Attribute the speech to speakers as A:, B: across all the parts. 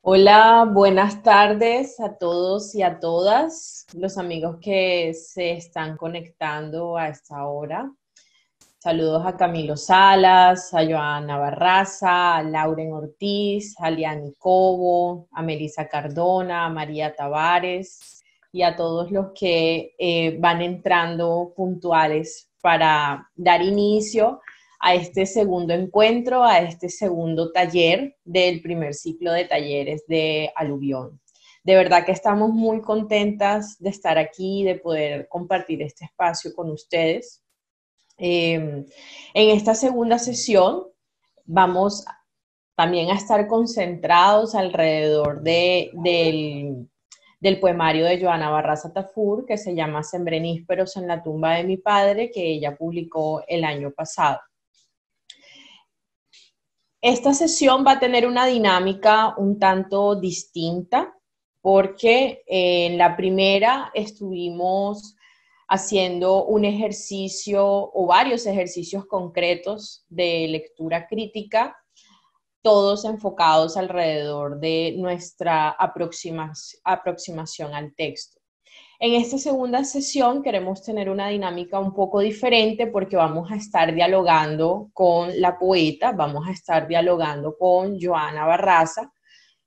A: Hola, buenas tardes a todos y a todas los amigos que se están conectando a esta hora. Saludos a Camilo Salas, a Joana Barraza, a Lauren Ortiz, a Liani Cobo, a Melissa Cardona, a María Tavares y a todos los que van entrando puntuales para dar inicio a este segundo encuentro, a este segundo taller del primer ciclo de talleres de Aluvión. De verdad que estamos muy contentas de estar aquí, de poder compartir este espacio con ustedes. En esta segunda sesión vamos también a estar concentrados alrededor del poemario de Joana Barraza Tafur, que se llama Sembrenísperos en la tumba de mi padre, que ella publicó el año pasado. Esta sesión va a tener una dinámica un tanto distinta, porque en la primera estuvimos haciendo un ejercicio o varios ejercicios concretos de lectura crítica, todos enfocados alrededor de nuestra aproximación al texto. En esta segunda sesión queremos tener una dinámica un poco diferente porque vamos a estar dialogando con la poeta, vamos a estar dialogando con Joana Barraza.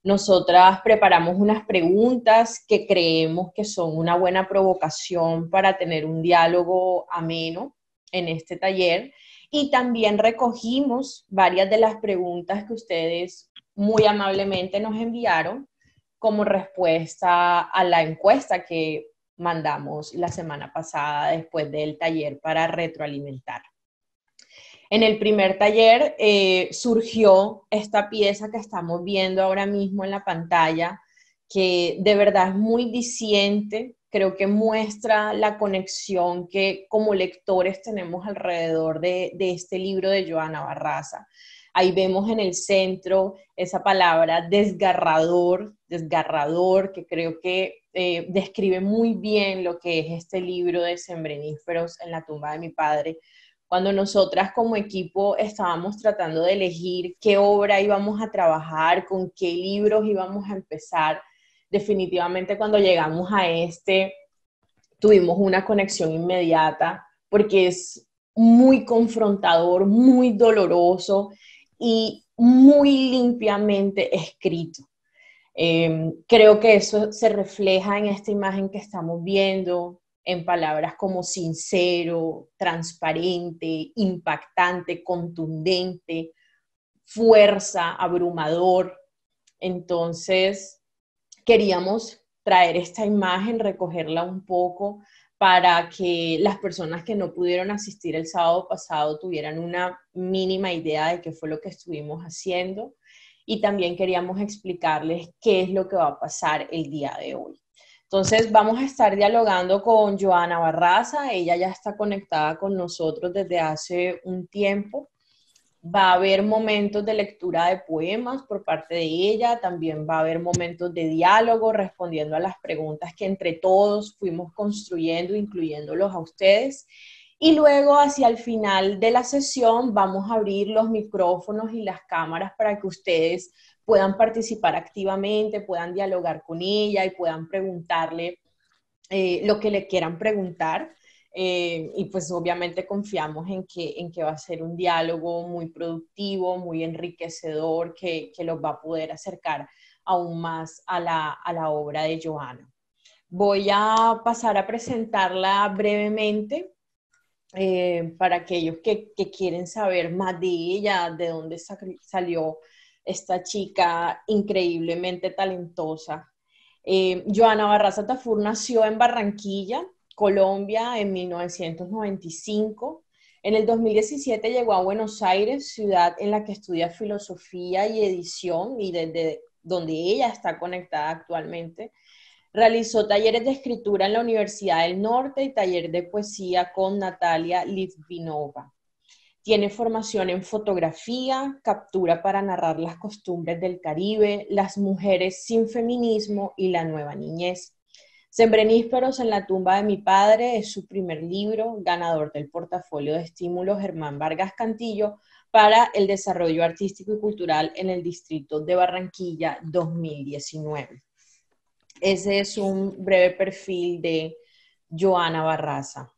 A: Nosotras preparamos unas preguntas que creemos que son una buena provocación para tener un diálogo ameno en este taller y también recogimos varias de las preguntas que ustedes muy amablemente nos enviaron como respuesta a la encuesta que mandamos la semana pasada después del taller para retroalimentar. En el primer taller surgió esta pieza que estamos viendo ahora mismo en la pantalla, que de verdad es muy diciente, creo que muestra la conexión que como lectores tenemos alrededor de este libro de Joana Barraza. Ahí vemos en el centro esa palabra desgarrador, desgarrador, que creo que describe muy bien lo que es este libro de Sembreníferos en la tumba de mi padre. Cuando nosotras como equipo estábamos tratando de elegir qué obra íbamos a trabajar, con qué libros íbamos a empezar, definitivamente cuando llegamos a este tuvimos una conexión inmediata porque es muy confrontador, muy doloroso y muy limpiamente escrito. Creo que eso se refleja en esta imagen que estamos viendo, en palabras como sincero, transparente, impactante, contundente, fuerza, abrumador. Entonces, queríamos traer esta imagen, recogerla un poco para que las personas que no pudieron asistir el sábado pasado tuvieran una mínima idea de qué fue lo que estuvimos haciendo y también queríamos explicarles qué es lo que va a pasar el día de hoy. Entonces vamos a estar dialogando con Joana Barraza, ella ya está conectada con nosotros desde hace un tiempo. Va a haber momentos de lectura de poemas por parte de ella, también va a haber momentos de diálogo respondiendo a las preguntas que entre todos fuimos construyendo, incluyéndolos a ustedes. Y luego hacia el final de la sesión vamos a abrir los micrófonos y las cámaras para que ustedes puedan participar activamente, puedan dialogar con ella y puedan preguntarle lo que le quieran preguntar. Y pues obviamente confiamos en que va a ser un diálogo muy productivo, muy enriquecedor, que los va a poder acercar aún más a la obra de Joana. Voy a pasar a presentarla brevemente para aquellos que quieren saber más de ella, de dónde salió esta chica increíblemente talentosa. Joana Barraza Tafur nació en Barranquilla, Colombia, en 1995. En el 2017 llegó a Buenos Aires, ciudad en la que estudia filosofía y edición y desde donde ella está conectada actualmente. Realizó talleres de escritura en la Universidad del Norte y taller de poesía con Natalia Litvinova. Tiene formación en fotografía, captura para narrar las costumbres del Caribe, las mujeres sin feminismo y la nueva niñez. Sembrenísperos en la tumba de mi padre es su primer libro, ganador del portafolio de estímulos Germán Vargas Cantillo, para el desarrollo artístico y cultural en el distrito de Barranquilla 2019. Ese es un breve perfil de Joana Barraza.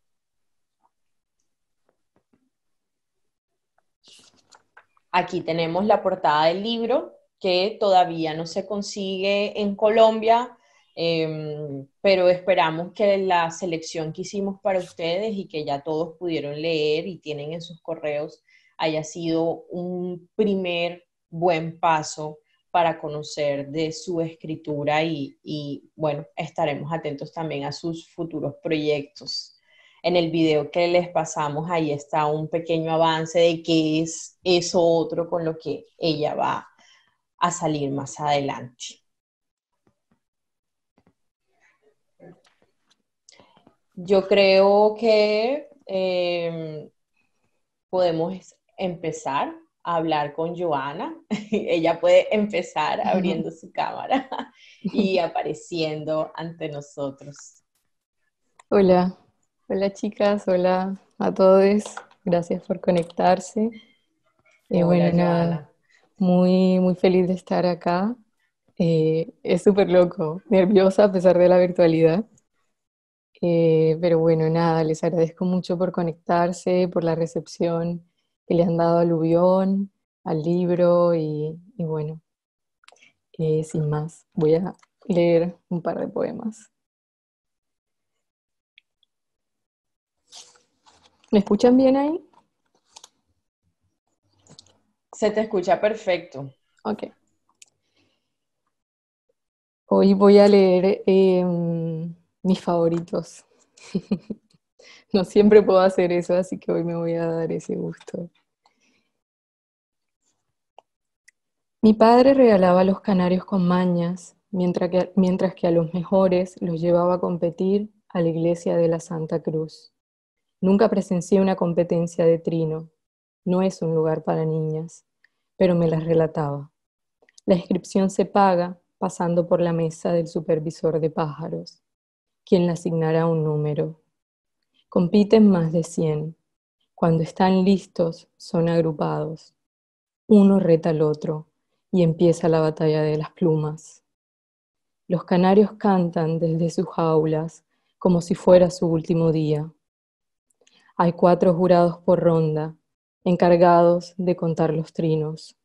A: Aquí tenemos la portada del libro, que todavía no se consigue en Colombia, pero esperamos que la selección que hicimos para ustedes y que ya todos pudieron leer y tienen en sus correos haya sido un primer buen paso para conocer de su escritura y bueno, estaremos atentos también a sus futuros proyectos. En el video que les pasamos, ahí está un pequeño avance de qué es eso otro con lo que ella va a salir más adelante. Yo creo que podemos empezar a hablar con Joana. Ella puede empezar abriendo su cámara y apareciendo ante nosotros.
B: Hola, hola chicas, hola a todos, gracias por conectarse.
A: Hola,
B: Bueno, nada,
A: Joana.
B: muy feliz de estar acá. Es súper loco, nerviosa a pesar de la virtualidad. Pero bueno, nada, les agradezco mucho por conectarse, por la recepción que le han dado al Lubión, al libro y bueno, sin más, voy a leer un par de poemas. ¿Me escuchan bien ahí?
A: Se te escucha perfecto.
B: Ok. Hoy voy a leer mis favoritos. No siempre puedo hacer eso, así que hoy me voy a dar ese gusto. Mi padre regalaba a los canarios con mañas, mientras que a los mejores los llevaba a competir a la iglesia de la Santa Cruz. Nunca presencié una competencia de trino. No es un lugar para niñas, pero me las relataba. La inscripción se paga pasando por la mesa del supervisor de pájaros, quien le asignará un número. Compiten más de 100. Cuando están listos, son agrupados. Uno reta al otro y empieza la batalla de las plumas. Los canarios cantan desde sus jaulas como si fuera su último día. Hay 4 jurados por ronda, encargados de contar los trinos.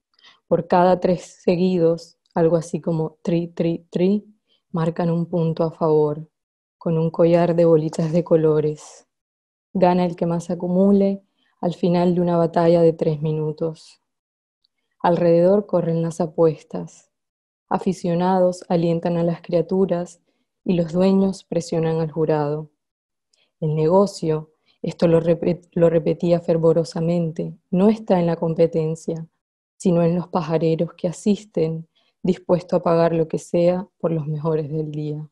B: Por cada 3 seguidos, algo así como tri, tri, tri, marcan un punto a favor, con un collar de bolitas de colores. Gana el que más acumule al final de una batalla de 3 minutos. Alrededor corren las apuestas. Aficionados alientan a las criaturas y los dueños presionan al jurado. El negocio, esto lo repetía fervorosamente, no está en la competencia, sino en los pajareros que asisten, dispuestos a pagar lo que sea por los mejores del día.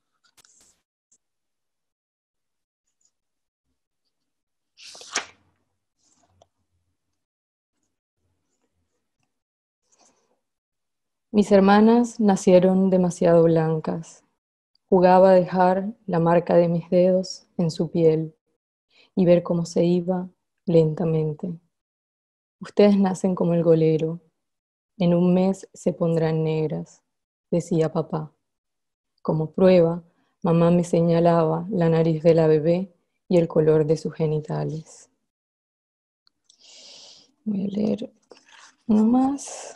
B: Mis hermanas nacieron demasiado blancas. Jugaba a dejar la marca de mis dedos en su piel y ver cómo se iba lentamente. Ustedes nacen como el golero. En un mes se pondrán negras, decía papá. Como prueba, mamá me señalaba la nariz de la bebé y el color de sus genitales. Voy a leer uno más.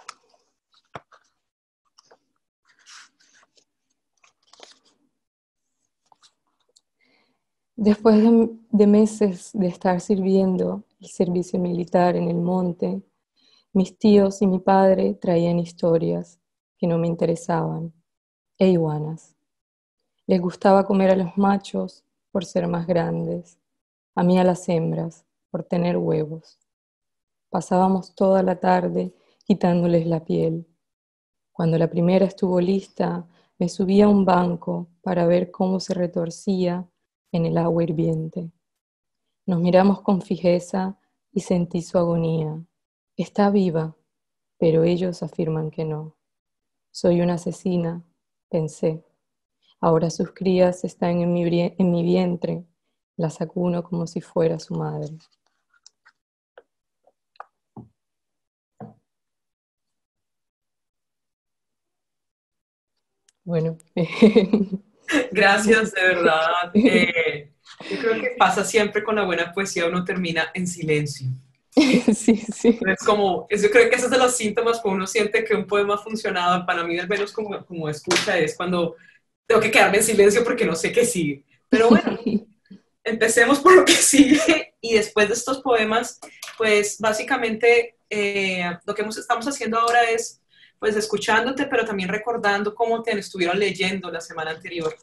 B: Después de meses de estar sirviendo el servicio militar en el monte, mis tíos y mi padre traían historias que no me interesaban, e iguanas. Les gustaba comer a los machos por ser más grandes, a mí a las hembras por tener huevos. Pasábamos toda la tarde quitándoles la piel. Cuando la primera estuvo lista, me subí a un banco para ver cómo se retorcía en el agua hirviente. Nos miramos con fijeza y sentí su agonía. Está viva, pero ellos afirman que no. Soy una asesina, pensé. Ahora sus crías están en mi vientre. Las acuno como si fuera su madre. Bueno,
C: Gracias, de verdad. Yo creo que pasa siempre con la buena poesía, uno termina en silencio.
B: sí, sí.
C: Es como, yo creo que esos es de los síntomas cuando uno siente que un poema ha funcionado. Para mí, al menos como escucha, es cuando tengo que quedarme en silencio porque no sé qué sigue. Pero bueno, empecemos por lo que sigue. Y después de estos poemas, pues básicamente lo que estamos haciendo ahora es pues escuchándote, pero también recordando cómo te estuvieron leyendo la semana anterior.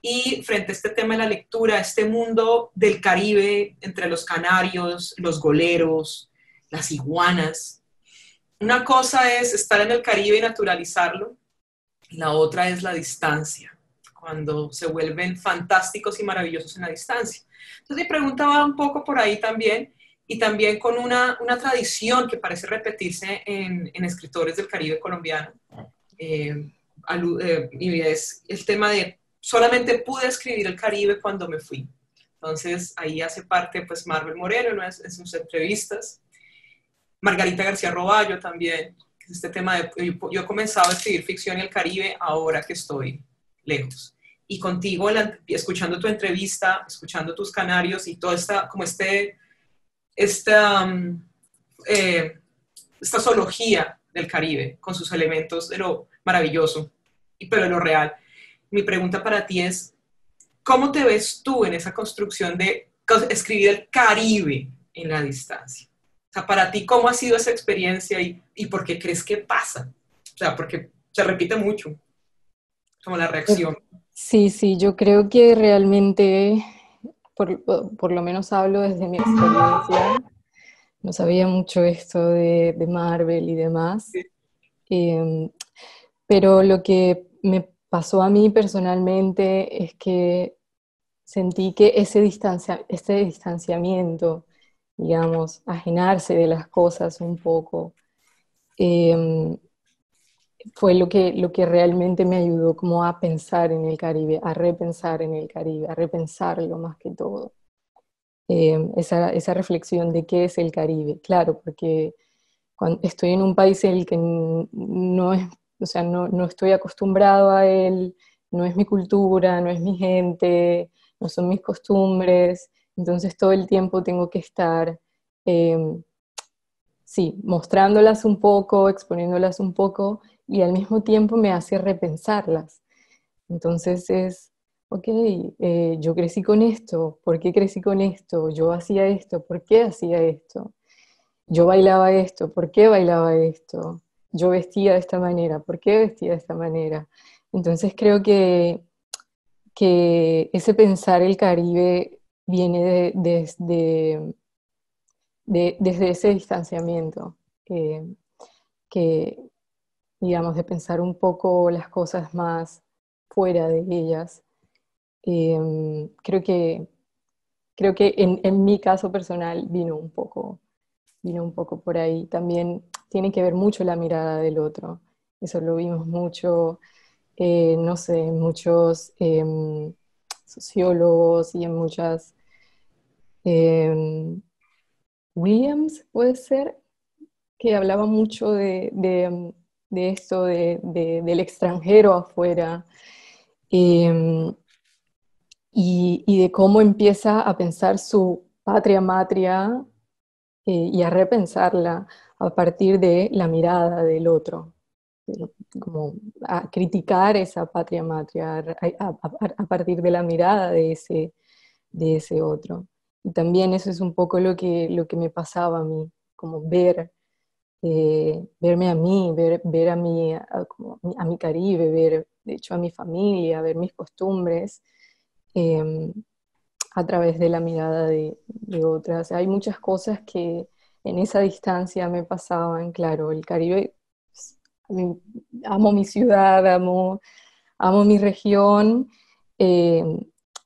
C: Y frente a este tema de la lectura, este mundo del Caribe, entre los canarios, los goleros, las iguanas, una cosa es estar en el Caribe y naturalizarlo, y la otra es la distancia, cuando se vuelven fantásticos y maravillosos en la distancia. Entonces mi pregunta va un poco por ahí también, y también con una tradición que parece repetirse en escritores del Caribe colombiano, eh, y es el tema de solamente pude escribir el Caribe cuando me fui. Entonces ahí hace parte pues Marvel Moreno, ¿no? En sus entrevistas, Margarita García Roballo también, que es este tema de yo he comenzado a escribir ficción en el Caribe ahora que estoy lejos. Y contigo, escuchando tu entrevista, escuchando tus canarios y toda esta, como esta, eh, esta zoología del Caribe, con sus elementos de lo maravilloso, pero de lo real. Mi pregunta para ti es, ¿cómo te ves tú en esa construcción de escribir el Caribe en la distancia? O sea, para ti, ¿cómo ha sido esa experiencia y por qué crees que pasa? O sea, porque se repite mucho, como la reacción.
B: Sí, sí, yo creo que realmente, por lo menos hablo desde mi experiencia, no sabía mucho esto de Marvel y demás, eh, pero lo que me pasó a mí personalmente es que sentí que ese distanciamiento, digamos, ajenarse de las cosas un poco, eh, fue lo que realmente me ayudó como a pensar en el Caribe, a repensar en el Caribe, a repensarlo más que todo. Esa reflexión de qué es el Caribe, claro, porque cuando estoy en un país en el que no es, o sea, no estoy acostumbrado a él, no es mi cultura, no es mi gente, no son mis costumbres, entonces todo el tiempo tengo que estar, eh, sí, mostrándolas un poco, exponiéndolas un poco, y al mismo tiempo me hace repensarlas. Entonces es, ok, yo crecí con esto, ¿por qué crecí con esto? Yo hacía esto, ¿por qué hacía esto? Yo bailaba esto, ¿por qué bailaba esto? Yo vestía de esta manera, ¿por qué vestía de esta manera? Entonces creo que ese pensar el Caribe viene desde ese distanciamiento, que, digamos, de pensar un poco las cosas más fuera de ellas. Creo creo que en mi caso personal vino un poco por ahí. También tiene que ver mucho la mirada del otro. Eso lo vimos mucho, no sé, en muchos sociólogos y en muchas... em, Williams, puede ser, que hablaba mucho de esto, del extranjero afuera, eh, y de cómo empieza a pensar su patria matria y a repensarla a partir de la mirada del otro, como a criticar esa patria matria a partir de la mirada de ese otro. Y también eso es un poco lo que me pasaba a mí, como verme a mí, ver a mi Caribe, ver de hecho a mi familia, ver mis costumbres eh, a través de la mirada de otras. Hay muchas cosas que en esa distancia me pasaban, claro, el Caribe, pues, a mí- amo mi ciudad, amo mi región, eh,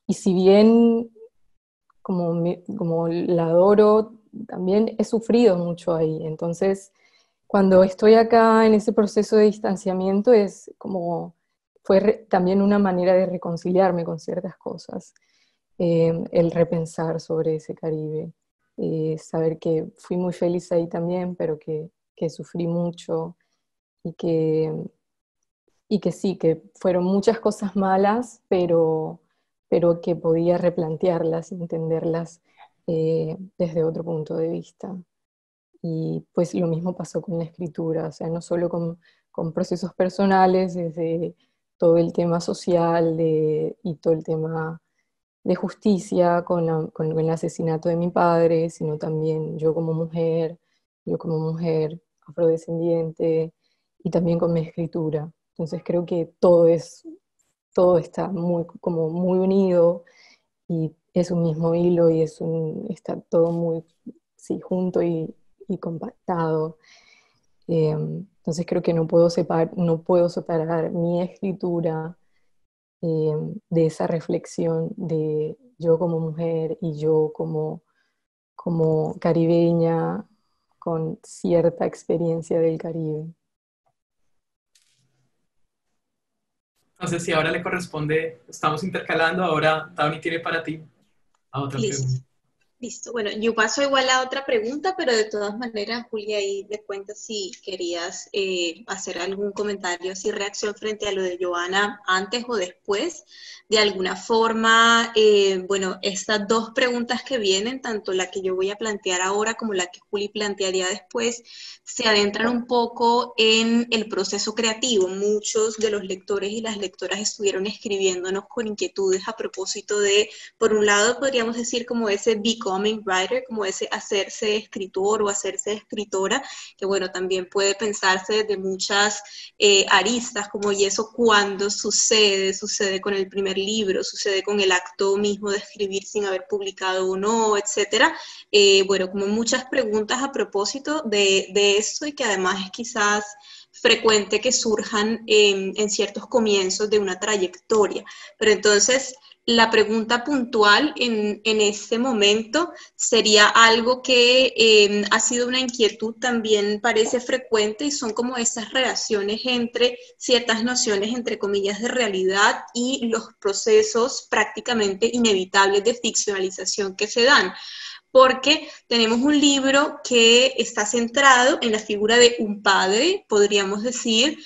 B: y si bien como la adoro, también he sufrido mucho ahí. Entonces, cuando estoy acá en ese proceso de distanciamiento es como, también una manera de reconciliarme con ciertas cosas, el repensar sobre ese Caribe, saber que fui muy feliz ahí también, pero que sufrí mucho y y que sí, que fueron muchas cosas malas, pero que podía replantearlas y entenderlas desde otro punto de vista. Y pues lo mismo pasó con la escritura, o sea, no solo con procesos personales, desde todo el tema social y todo el tema de justicia con el asesinato de mi padre, sino también yo como mujer afrodescendiente, y también con mi escritura. Entonces creo que todo está muy, como muy unido, y es un mismo hilo, y está todo muy, sí, junto y compactado. Entonces creo que no puedo separar mi escritura de esa reflexión de yo como mujer y yo como caribeña con cierta experiencia del Caribe.
C: Entonces, si ahora le corresponde, estamos intercalando, ahora Tawny tiene para ti a otra
D: Listo.
C: pregunta.
D: Listo, bueno, yo paso igual a otra pregunta, pero de todas maneras, Julia, ahí le cuento si querías hacer algún comentario, si reacción frente a lo de Joana antes o después. De alguna forma, bueno, estas dos preguntas que vienen, tanto la que yo voy a plantear ahora como la que Juli plantearía después, se adentran un poco en el proceso creativo. Muchos de los lectores y las lectoras estuvieron escribiéndonos con inquietudes a propósito de, por un lado, podríamos decir como ese becoming writer, como ese hacerse escritor o hacerse escritora, que bueno, también puede pensarse desde muchas aristas, como y eso cuando sucede con el primer libro, sucede con el acto mismo de escribir sin haber publicado o no, etcétera. Bueno, como muchas preguntas a propósito de esto, y que además es quizás frecuente que surjan en ciertos comienzos de una trayectoria. Pero entonces, la pregunta puntual en este momento sería algo que ha sido una inquietud, también parece frecuente, y son como esas relaciones entre ciertas nociones, entre comillas, de realidad y los procesos prácticamente inevitables de ficcionalización que se dan. Porque tenemos un libro que está centrado en la figura de un padre, podríamos decir,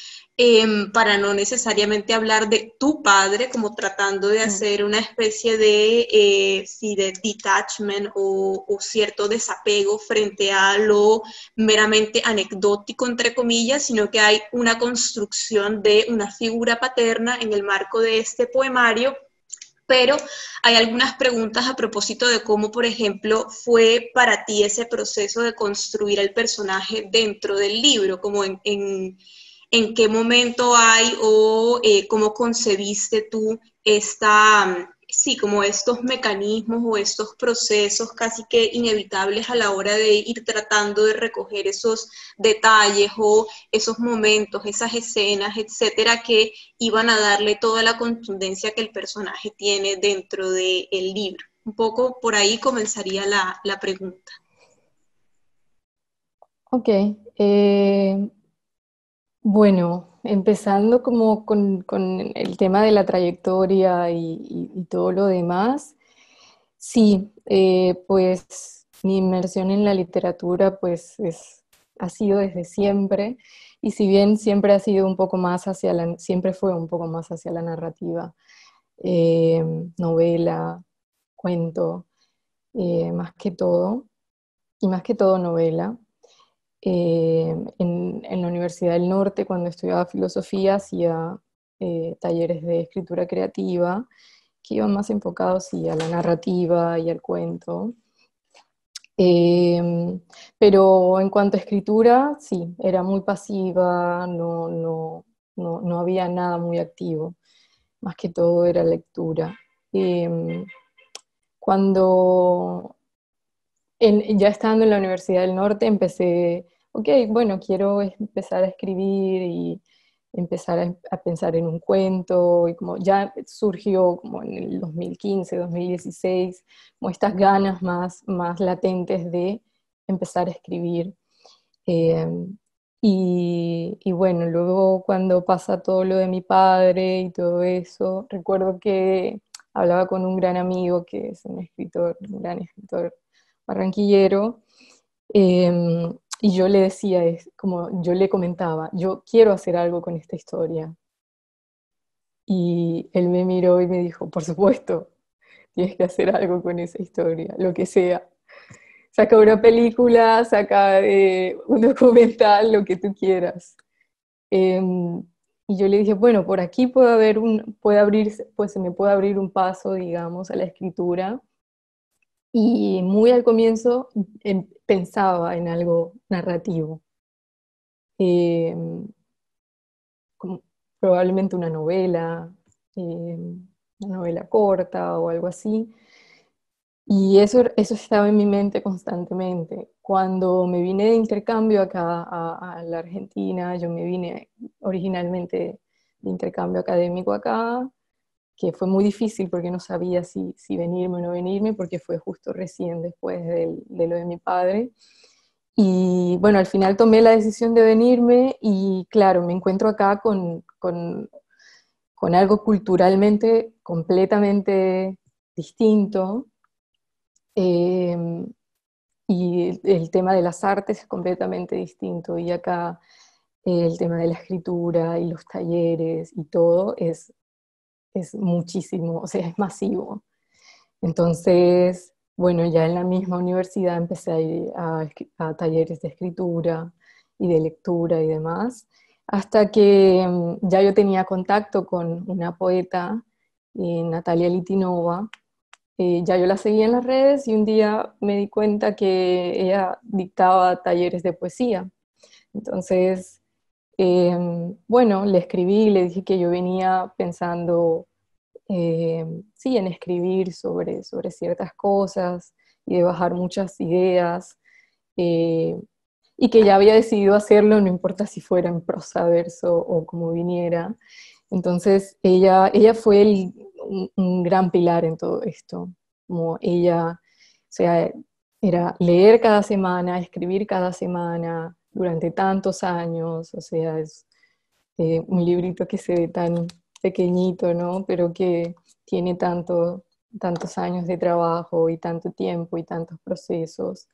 D: para no necesariamente hablar de tu padre, como tratando de hacer una especie sí, de detachment o cierto desapego frente a lo meramente anecdótico, entre comillas, sino que hay una construcción de una figura paterna en el marco de este poemario. Pero hay algunas preguntas a propósito de cómo, por ejemplo, fue para ti ese proceso de construir el personaje dentro del libro, como en qué momento hay o cómo concebiste tú sí, como estos mecanismos o estos procesos casi que inevitables a la hora de ir tratando de recoger esos detalles o esos momentos, esas escenas, etcétera, que iban a darle toda la contundencia que el personaje tiene dentro del libro. Un poco por ahí comenzaría la pregunta.
B: Ok, bueno, empezando como con el tema de la trayectoria y todo lo demás, sí, pues mi inmersión en la literatura pues ha sido desde siempre, y si bien siempre ha sido un poco más siempre fue un poco más hacia la narrativa, novela, cuento, más que todo, y más que todo novela. En la Universidad del Norte, cuando estudiaba filosofía, hacía talleres de escritura creativa que iban más enfocados sí, a la narrativa y al cuento. Pero en cuanto a escritura, sí, era muy pasiva, no había nada muy activo, más que todo era lectura. Cuando ya estando en la Universidad del Norte empecé, ok, bueno, quiero empezar a escribir y empezar a pensar en un cuento, y como ya surgió como en el 2015, 2016, como estas ganas más latentes de empezar a escribir. Eh, y bueno, luego cuando pasa todo lo de mi padre y todo eso, recuerdo que hablaba con un gran amigo que es un gran escritor barranquillero, y yo le decía, como yo le comentaba, yo quiero hacer algo con esta historia, Y él me miró y me dijo, por supuesto, tienes que hacer algo con esa historia, lo que sea. Saca una película, saca un documental, lo que tú quieras. Y yo le dije, bueno, por aquí puede abrirse, pues se me puede abrir un paso, digamos, a la escritura. Y muy al comienzo pensaba en algo narrativo, eh, como probablemente eh, una novela corta o algo así. Y eso estaba en mi mente constantemente. Cuando me vine de intercambio acá a la Argentina, yo me vine originalmente de intercambio académico acá, que fue muy difícil porque no sabía si venirme o no venirme, porque fue justo recién después de lo de mi padre. Y bueno, al final tomé la decisión de venirme y claro, me encuentro acá con algo culturalmente completamente distinto. eh, y el tema de las artes es completamente distinto. Y acá el tema de la escritura y los talleres y todo es muchísimo, o sea, es masivo. Entonces, bueno, ya en la misma universidad empecé a ir a talleres de escritura y de lectura y demás, hasta que ya yo tenía contacto con una poeta, Natalia Litinova. Ya yo la seguía en las redes y un día me di cuenta que ella dictaba talleres de poesía. Entonces, bueno, le escribí, le dije que yo venía pensando, sí, en escribir sobre ciertas cosas y de bajar muchas ideas, eh, y que ya había decidido hacerlo, no importa si fuera en prosa, verso o como viniera. Entonces, ella fue un gran pilar en todo esto, como ella, o sea, era leer cada semana, escribir cada semana durante tantos años, o sea, es un librito que se ve tan pequeñito, ¿no? Pero que tiene tantos años de trabajo y tanto tiempo y tantos procesos.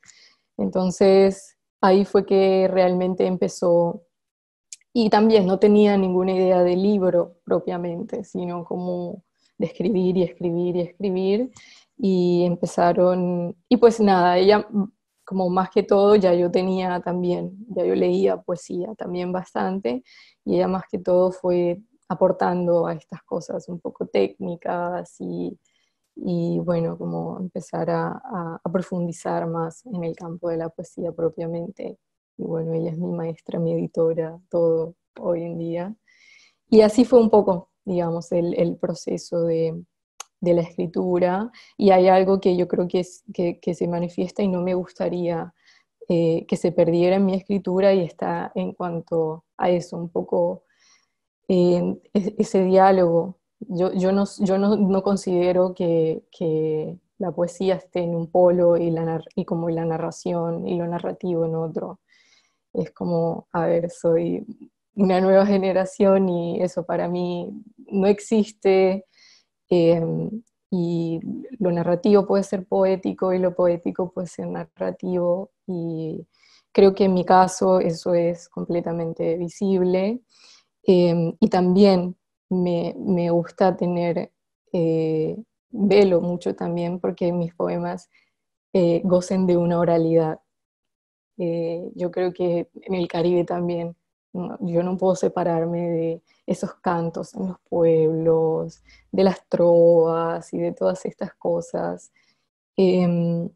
B: Entonces, ahí fue que realmente empezó, y también no tenía ninguna idea de libro propiamente, sino como de escribir y escribir y escribir, y empezaron, y pues nada, ella como más que todo ya yo tenía también, ya yo leía poesía también bastante, y ella más que todo fue aportando a estas cosas un poco técnicas y bueno, como empezar a profundizar más en el campo de la poesía propiamente. Y bueno, ella es mi maestra, mi editora, todo hoy en día. Y así fue un poco, digamos, el proceso de la escritura. Y hay algo que yo creo que se manifiesta y no me gustaría que se perdiera en mi escritura, y está en cuanto a eso, un poco ese diálogo. Yo no considero que la poesía esté en un polo y como la narración y lo narrativo en otro. Es como, a ver, soy una nueva generación y eso para mí no existe. eh, y lo narrativo puede ser poético y lo poético puede ser narrativo, y creo que en mi caso eso es completamente visible. Y también me gusta tener, eh, velo mucho también porque mis poemas gocen de una oralidad. Yo creo que en el Caribe también, yo no puedo separarme de esos cantos en los pueblos, de las trovas y de todas estas cosas. Em,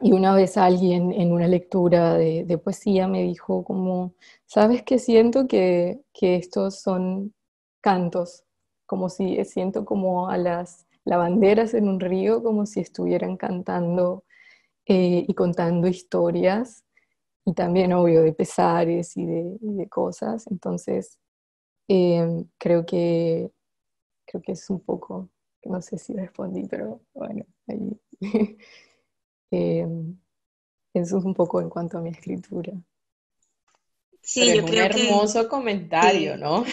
B: y una vez alguien en una lectura de poesía me dijo como, ¿sabes qué siento? Que estos son cantos, como si siento como a las lavanderas en un río, como si estuvieran cantando y contando historias, y también obvio de pesares y de cosas. Entonces, creo que es un poco, que no sé si respondí, pero bueno, ahí. Em, Eso es un poco en cuanto a mi escritura.
A: Pero
D: Sí,
A: es
D: yo
A: un
D: creo que
A: hermoso comentario,
D: sí.
A: ¿no?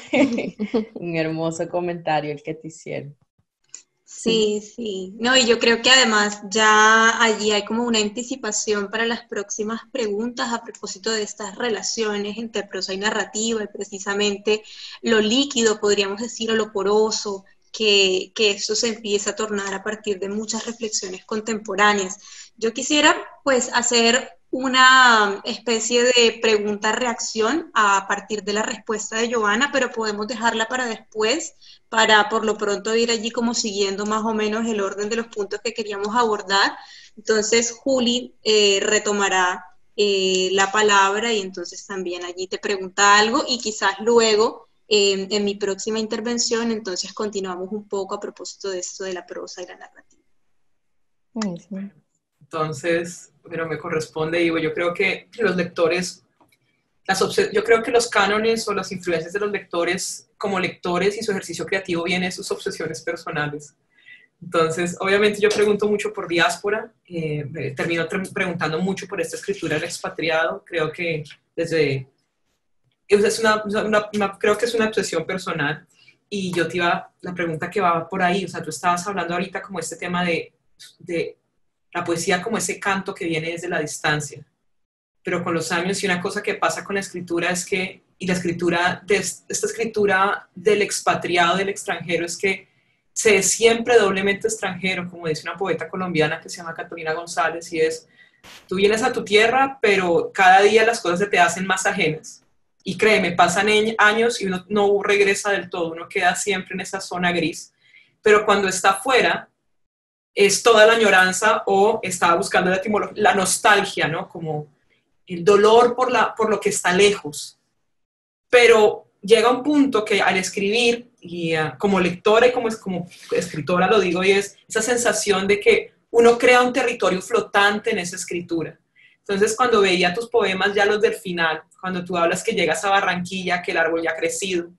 A: Un hermoso comentario el que te hicieron.
D: Sí, sí. No, y yo creo que además ya allí hay como una anticipación para las próximas preguntas a propósito de estas relaciones entre prosa y narrativa y precisamente lo líquido, podríamos decir, o lo poroso, que esto se empieza a tornar a partir de muchas reflexiones contemporáneas. Yo quisiera pues hacer una especie de pregunta-reacción a partir de la respuesta de Giovanna, pero podemos dejarla para después para por lo pronto ir allí como siguiendo más o menos el orden de los puntos que queríamos abordar. Entonces, Juli retomará la palabra y entonces también allí te pregunta algo y quizás luego, en mi próxima intervención, entonces continuamos un poco a propósito de esto de la prosa y la narrativa.
B: Sí.
C: Entonces, pero me corresponde, digo, yo creo que los lectores, yo creo que los cánones o las influencias de los lectores como lectores y su ejercicio creativo viene de sus obsesiones personales. Entonces, obviamente yo pregunto mucho por diáspora, termino preguntando mucho por esta escritura del expatriado, creo que desde, creo que es una obsesión personal, y yo te iba, la pregunta que va por ahí, o sea, tú estabas hablando ahorita como este tema de la poesía como ese canto que viene desde la distancia, pero con los años, y una cosa que pasa con la escritura es que, y la escritura, esta escritura del expatriado, del extranjero, es que se es siempre doblemente extranjero, como dice una poeta colombiana que se llama Catalina González, y es, tú vienes a tu tierra, pero cada día las cosas se te hacen más ajenas. Y créeme, pasan años y uno no regresa del todo, uno queda siempre en esa zona gris, pero cuando está afuera, es toda la añoranza o estaba buscando la nostalgia, ¿no? Como el dolor por lo que está lejos. Pero llega un punto que al escribir, y como lectora y como escritora lo digo, y es esa sensación de que uno crea un territorio flotante en esa escritura. Entonces, cuando veía tus poemas ya los del final, cuando tú hablas que llegas a Barranquilla, que el árbol ya ha crecido,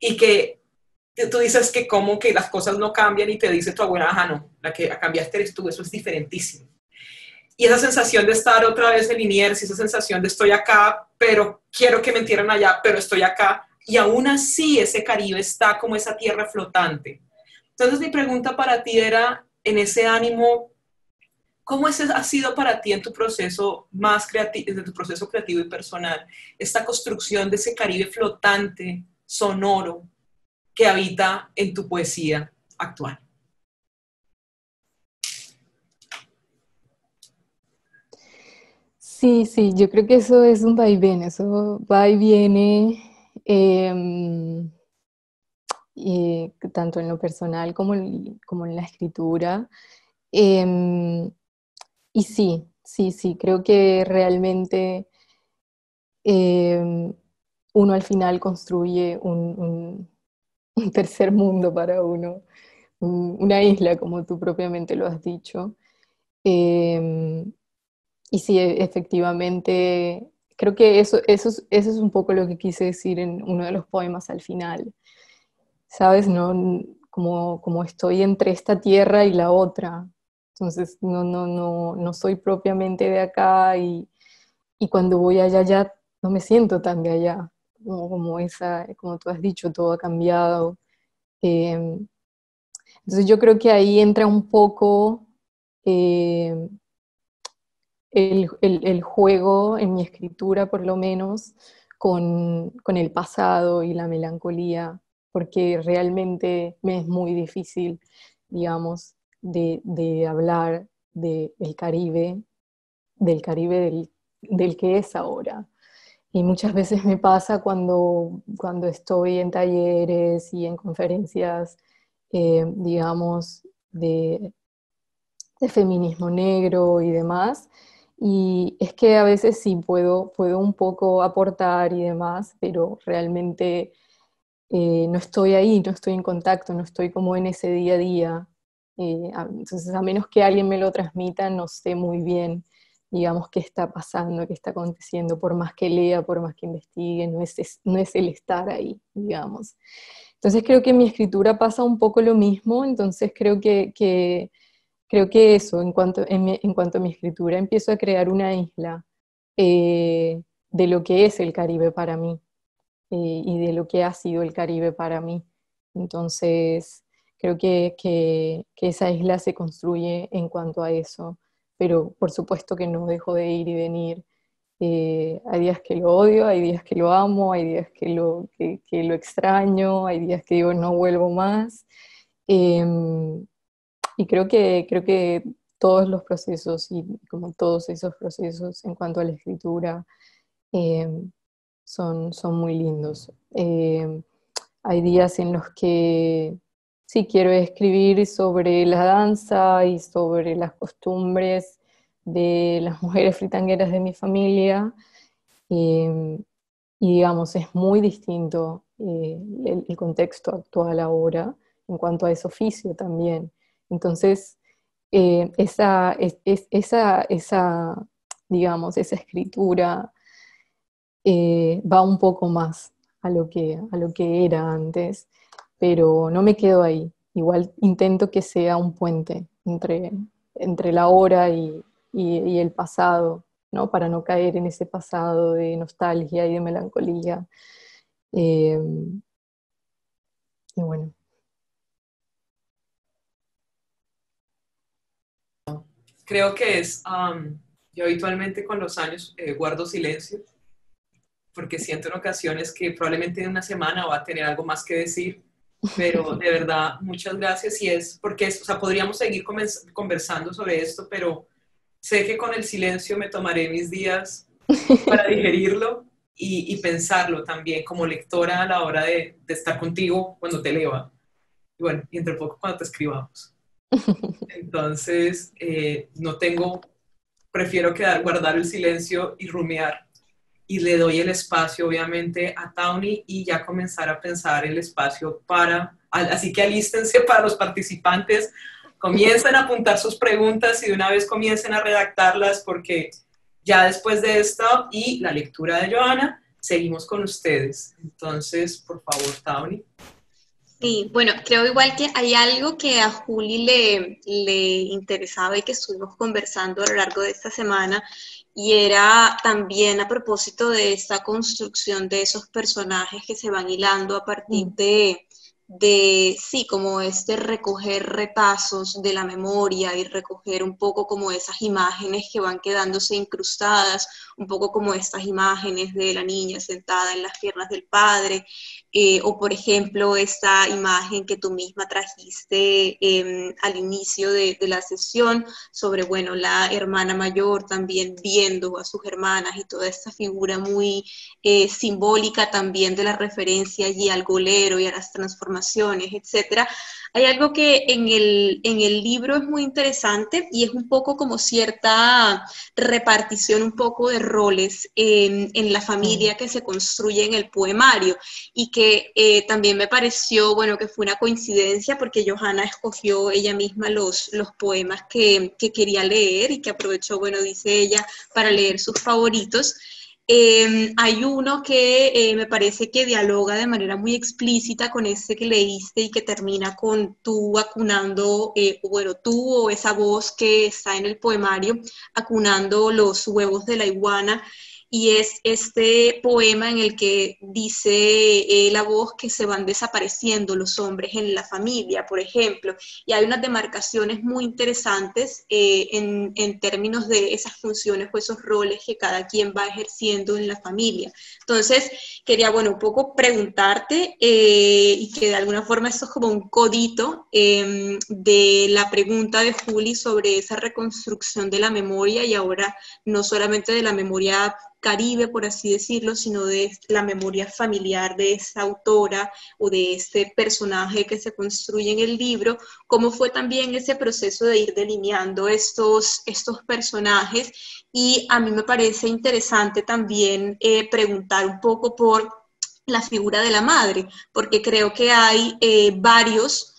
C: y que tú dices que como que las cosas no cambian, y te dice tu abuela, ajá, no, la que cambiaste eres tú, eso es diferentísimo. Y esa sensación de estar otra vez en Liniers, esa sensación de estoy acá, pero quiero que me entierren allá, pero estoy acá, y aún así ese Caribe está como esa tierra flotante. Entonces mi pregunta para ti era, en ese ánimo, ¿cómo ese ha sido para ti en tu proceso más creativo, desde tu proceso creativo y personal, esta construcción de ese Caribe flotante, sonoro, que habita en tu poesía actual?
B: Sí, sí, yo creo que eso es un vaivén, eso va y viene, em, y tanto en lo personal como en la escritura. Em, y sí, sí, sí, creo que realmente uno al final construye un tercer mundo para uno, una isla, como tú propiamente lo has dicho. Em, y sí, efectivamente, creo que eso es un poco lo que quise decir en uno de los poemas al final. ¿Sabes? No, como estoy entre esta tierra y la otra. Entonces no soy propiamente de acá y cuando voy allá ya no me siento tan de allá. Como tú has dicho, todo ha cambiado. Eh, entonces yo creo que ahí entra un poco eh, el juego en mi escritura, por lo menos, con el pasado y la melancolía, porque realmente me es muy difícil, digamos, de hablar del Caribe del que es ahora. Y muchas veces me pasa cuando estoy en talleres y en conferencias, digamos, de feminismo negro y demás. Y es que a veces sí puedo un poco aportar y demás, pero realmente no estoy ahí, no estoy en contacto, no estoy como en ese día a día. Entonces, a menos que alguien me lo transmita, no sé muy bien, digamos, qué está pasando, qué está aconteciendo, por más que lea, por más que investigue, no es el estar ahí, digamos. Entonces creo que en mi escritura pasa un poco lo mismo, entonces creo que eso, en cuanto a mi escritura, empiezo a crear una isla de lo que es el Caribe para mí y de lo que ha sido el Caribe para mí. Entonces, Creo que esa isla se construye en cuanto a eso, pero por supuesto que no dejo de ir y venir. Hay días que lo odio, hay días que lo amo, hay días que lo extraño, hay días que digo no vuelvo más. Em, y creo que todos los procesos y como todos esos procesos en cuanto a la escritura em, son muy lindos. Hay días en los que sí quiero escribir sobre la danza y sobre las costumbres de las mujeres fritangueras de mi familia. eh, y digamos, es muy distinto el contexto actual ahora en cuanto a ese oficio también. Entonces, digamos, esa escritura va un poco más a lo que era antes, pero no me quedo ahí. Igual intento que sea un puente entre la hora y el pasado, ¿no? Para no caer en ese pasado de nostalgia y de melancolía. Eh, y bueno.
C: Creo que yo habitualmente con los años guardo silencio, porque siento en ocasiones que probablemente en una semana va a tener algo más que decir, pero de verdad, muchas gracias. Y es porque, o sea, podríamos seguir conversando sobre esto, pero sé que con el silencio me tomaré mis días para digerirlo y pensarlo también como lectora a la hora de estar contigo cuando te leva. Y bueno, y entre poco cuando te escribamos. Entonces, no tengo, prefiero guardar el silencio y rumiar. Y le doy el espacio, obviamente, a Tawny y ya comenzar a pensar el espacio así que alístense para los participantes, comiencen a apuntar sus preguntas y de una vez comiencen a redactarlas porque ya después de esto y la lectura de Johanna, seguimos con ustedes. Entonces, por favor, Tawny.
D: Sí, bueno, creo igual que hay algo que a Juli le interesaba y que estuvimos conversando a lo largo de esta semana, y era también a propósito de esta construcción de esos personajes que se van hilando a partir sí, como este recoger retazos de la memoria y recoger un poco como esas imágenes que van quedándose incrustadas, un poco como estas imágenes de la niña sentada en las piernas del padre. O por ejemplo, esta imagen que tú misma trajiste al inicio de la sesión sobre, bueno, la hermana mayor también viendo a sus hermanas y toda esta figura muy simbólica también de la referencia allí al golero y a las transformaciones, etcétera. Hay algo que en el libro es muy interesante y es un poco como cierta repartición un poco de roles en la familia que se construye en el poemario, y que también me pareció, bueno, que fue una coincidencia porque Johanna escogió ella misma los poemas que quería leer y que aprovechó, bueno, dice ella, para leer sus favoritos. Hay uno que me parece que dialoga de manera muy explícita con ese que leíste y que termina con tú acunando, bueno, tú o esa voz que está en el poemario acunando los huevos de la iguana. Y es este poema en el que dice la voz que se van desapareciendo los hombres en la familia, por ejemplo, y hay unas demarcaciones muy interesantes en términos de esas funciones o esos roles que cada quien va ejerciendo en la familia. Entonces, quería, bueno, un poco preguntarte y que de alguna forma esto es como un codito de la pregunta de Juli sobre esa reconstrucción de la memoria, y ahora no solamente de la memoria caribe, por así decirlo, sino de la memoria familiar de esta autora o de este personaje que se construye en el libro. ¿Cómo fue también ese proceso de ir delineando estos personajes? Y a mí me parece interesante también preguntar un poco por la figura de la madre, porque creo que hay varios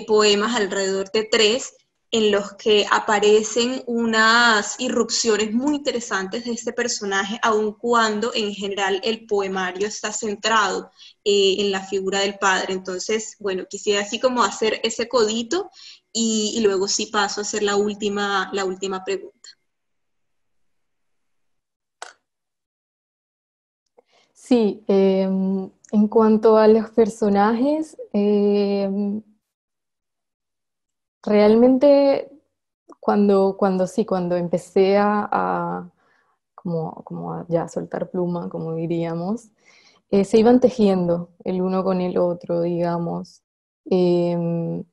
D: poemas, alrededor de 3, en los que aparecen unas irrupciones muy interesantes de este personaje, aun cuando en general el poemario está centrado en la figura del padre. Entonces, bueno, quisiera así como hacer ese codito y luego sí paso a hacer la última pregunta.
B: Sí, en cuanto a los personajes, Realmente cuando empecé como a ya soltar pluma, como diríamos, se iban tejiendo el uno con el otro, digamos, eh,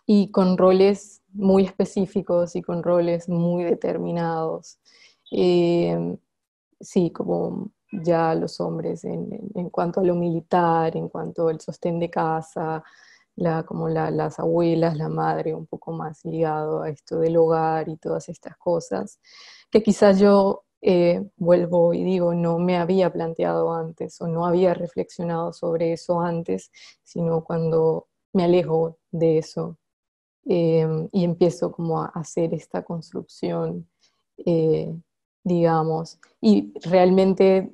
B: y con roles muy específicos y con roles muy determinados. Eh, sí, como ya los hombres en cuanto a lo militar, en cuanto al sostén de casa, las abuelas, la madre, un poco más ligado a esto del hogar y todas estas cosas, que quizás yo vuelvo y digo, no me había planteado antes o no había reflexionado sobre eso antes, sino cuando me alejo de eso y empiezo como a hacer esta construcción, eh, digamos, y realmente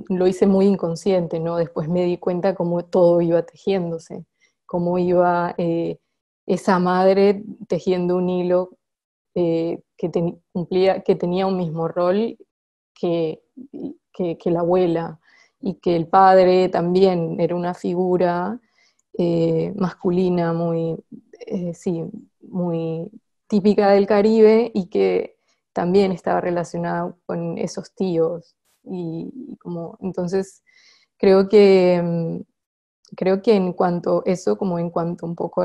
B: lo hice muy inconsciente, ¿no? Después me di cuenta cómo todo iba tejiéndose, cómo iba esa madre tejiendo un hilo que tenía un mismo rol que, que la abuela, y que el padre también era una figura masculina sí, muy típica del Caribe y que también estaba relacionada con esos tíos. Y como, entonces, creo que, creo que en cuanto a eso, como en cuanto un poco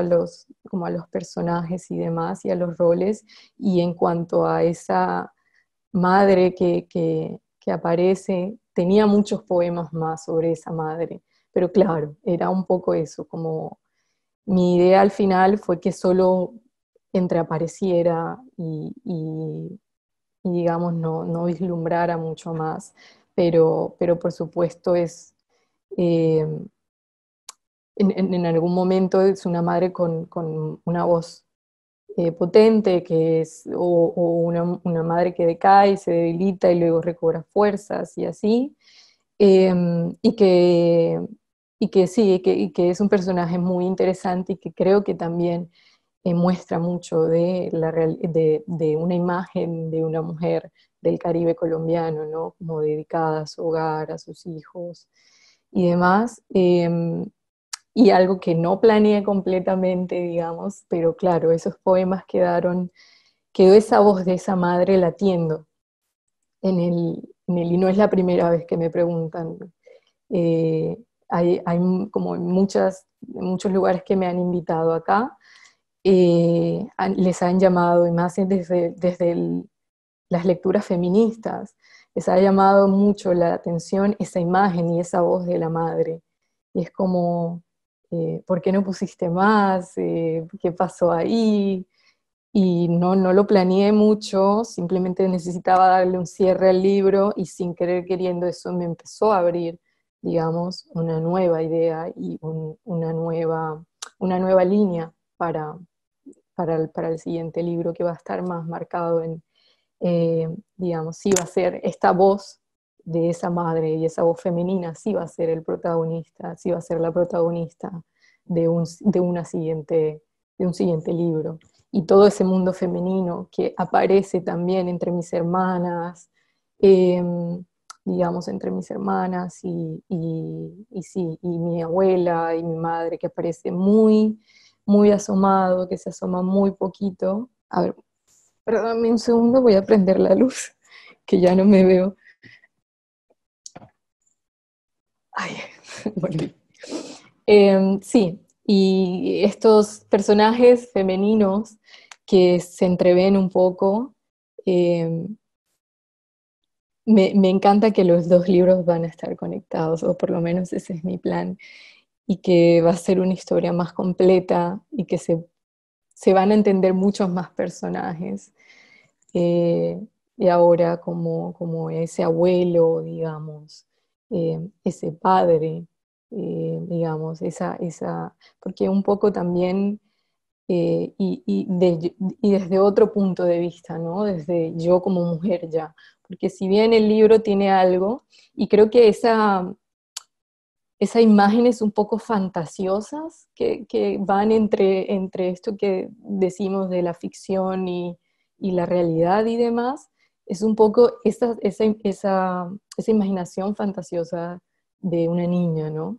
B: como a los personajes y demás, y a los roles, y en cuanto a esa madre que aparece, tenía muchos poemas más sobre esa madre, pero claro, era un poco eso, como mi idea al final fue que solo entreapareciera y digamos, no vislumbrara mucho más, pero por supuesto eh, en algún momento es una madre con una voz potente, o una madre que decae, se debilita y luego recobra fuerzas y así, eh, y que, y que sí, y que es un personaje muy interesante y que creo que también muestra mucho de una imagen de una mujer del Caribe colombiano, ¿no? Como dedicada a su hogar, a sus hijos y demás. Y algo que no planeé completamente, digamos, pero claro, esos poemas quedó esa voz de esa madre latiendo y no es la primera vez que me preguntan. Hay como en muchos lugares que me han invitado acá, les han llamado, y más desde las lecturas feministas, les ha llamado mucho la atención esa imagen y esa voz de la madre. Y es como, ¿por qué no pusiste más? ¿Qué pasó ahí? Y no lo planeé mucho, simplemente necesitaba darle un cierre al libro y sin querer queriendo eso me empezó a abrir, digamos, una nueva idea y una nueva línea para el siguiente libro, que va a estar más marcado digamos, sí va a ser esta voz de esa madre y esa voz femenina, sí va a ser el protagonista, sí va a ser la protagonista de un siguiente libro. Y todo ese mundo femenino que aparece también entre mis hermanas, eh, digamos, entre mis hermanas y sí, y mi abuela y mi madre, que aparece muy asomado, que se asoma muy poquito. A ver, perdóname un segundo, voy a prender la luz, que ya no me veo. Ay, volví. Sí, y estos personajes femeninos que se entreven un poco, eh, me encanta que los dos libros van a estar conectados, o por lo menos ese es mi plan, y que va a ser una historia más completa y que se van a entender muchos más personajes. eh, y ahora como ese abuelo, digamos, ese padre, digamos, porque un poco también, y desde otro punto de vista, ¿no? Desde yo como mujer ya, porque si bien el libro tiene algo, y creo que esas imágenes un poco fantasiosas que van entre esto que decimos de la ficción y la realidad y demás, es un poco esa imaginación fantasiosa de una niña, ¿no?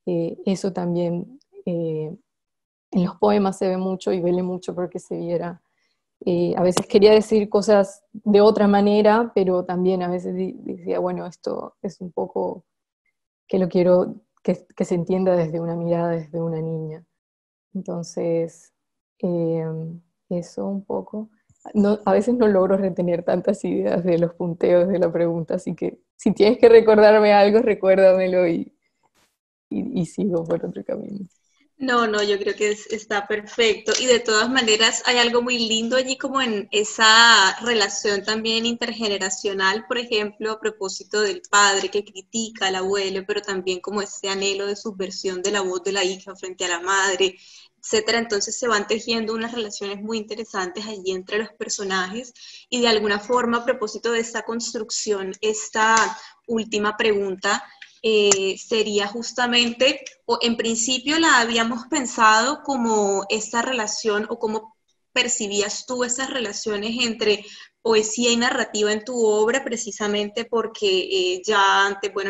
B: Eso también En los poemas se ve mucho y vele mucho porque se viera. A veces quería decir cosas de otra manera, pero también a veces decía, bueno, esto es un poco que lo quiero que se entienda desde una mirada, desde una niña. Entonces, eh, eso un poco. No, a veces no logro retener tantas ideas de los punteos de la pregunta, así que si tienes que recordarme algo, recuérdamelo y sigo por otro camino.
D: No, no, yo creo que está perfecto. Y de todas maneras hay algo muy lindo allí como en esa relación también intergeneracional, por ejemplo, a propósito del padre que critica al abuelo, pero también como ese anhelo de subversión de la voz de la hija frente a la madre, etcétera. Entonces se van tejiendo unas relaciones muy interesantes allí entre los personajes y de alguna forma a propósito de esta construcción, esta última pregunta sería justamente, o en principio la habíamos pensado como esta relación o cómo percibías tú esas relaciones entre poesía y narrativa en tu obra, precisamente porque ya antes, bueno,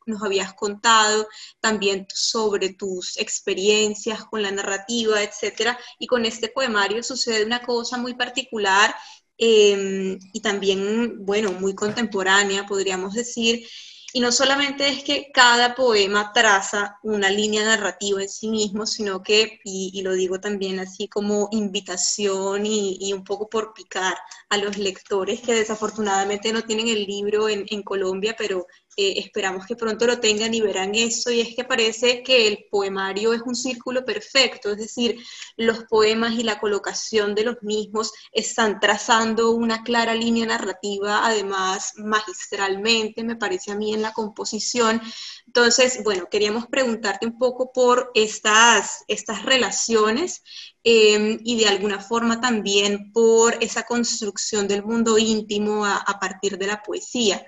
D: nos habías contado también sobre tus experiencias con la narrativa, etcétera, y con este poemario sucede una cosa muy particular y también, bueno, muy contemporánea, podríamos decir, y no solamente es que cada poema traza una línea narrativa en sí mismo, sino que, y lo digo también así como invitación y un poco por picar a los lectores que desafortunadamente no tienen el libro en Colombia, pero esperamos que pronto lo tengan y verán eso, y es que parece que el poemario es un círculo perfecto, es decir, los poemas y la colocación de los mismos están trazando una clara línea narrativa, además magistralmente, me parece a mí, en la composición. Entonces, bueno, queríamos preguntarte un poco por estas relaciones y de alguna forma también por esa construcción del mundo íntimo a partir de la poesía.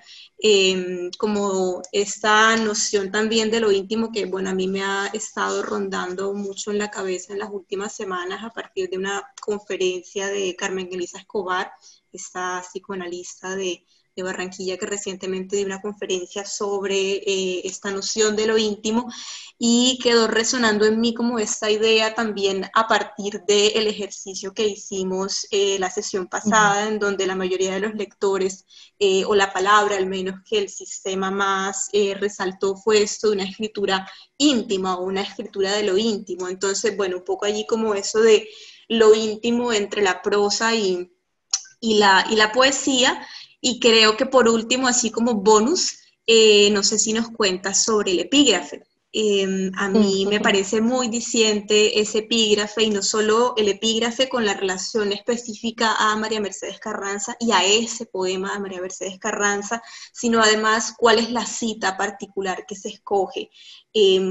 D: Como esta noción también de lo íntimo que, bueno, a mí me ha estado rondando mucho en la cabeza en las últimas semanas a partir de una conferencia de Carmen Elisa Escobar, esta psicoanalista de Barranquilla, que recientemente dio una conferencia sobre esta noción de lo íntimo, y quedó resonando en mí como esta idea también a partir del ejercicio que hicimos la sesión pasada, en donde la mayoría de los lectores, o la palabra al menos que el sistema más resaltó, fue esto de una escritura íntima o una escritura de lo íntimo. Entonces, bueno, un poco allí como eso de lo íntimo entre la prosa y la poesía. Y creo que por último, así como bonus, no sé si nos cuentas sobre el epígrafe. A mí me parece muy diciente ese epígrafe, y no solo el epígrafe con la relación específica a María Mercedes Carranza y a ese poema de María Mercedes Carranza, sino además cuál es la cita particular que se escoge,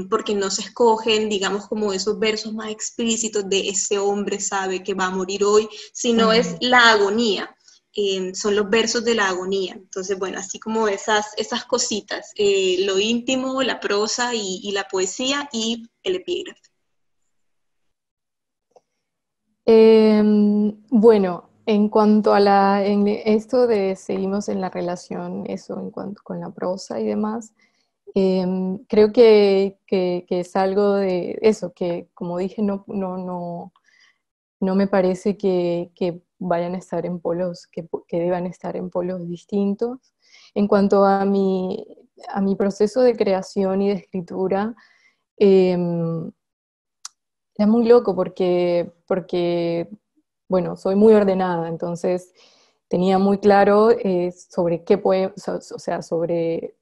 D: porque no se escogen, digamos, como esos versos más explícitos de ese hombre sabe que va a morir hoy, sino es la agonía. Son los versos de la agonía. Entonces, bueno, así como esas cositas, lo íntimo, la prosa y la poesía y el epígrafe.
B: Bueno, en cuanto a en esto de seguimos en la relación, eso en cuanto con la prosa y demás, creo que es algo de eso, que como dije, no me parece que vayan a estar en polos, que deban estar en polos distintos. En cuanto a mi proceso de creación y de escritura, era muy loco porque, bueno, soy muy ordenada, entonces tenía muy claro sobre qué poema, o sea, sobre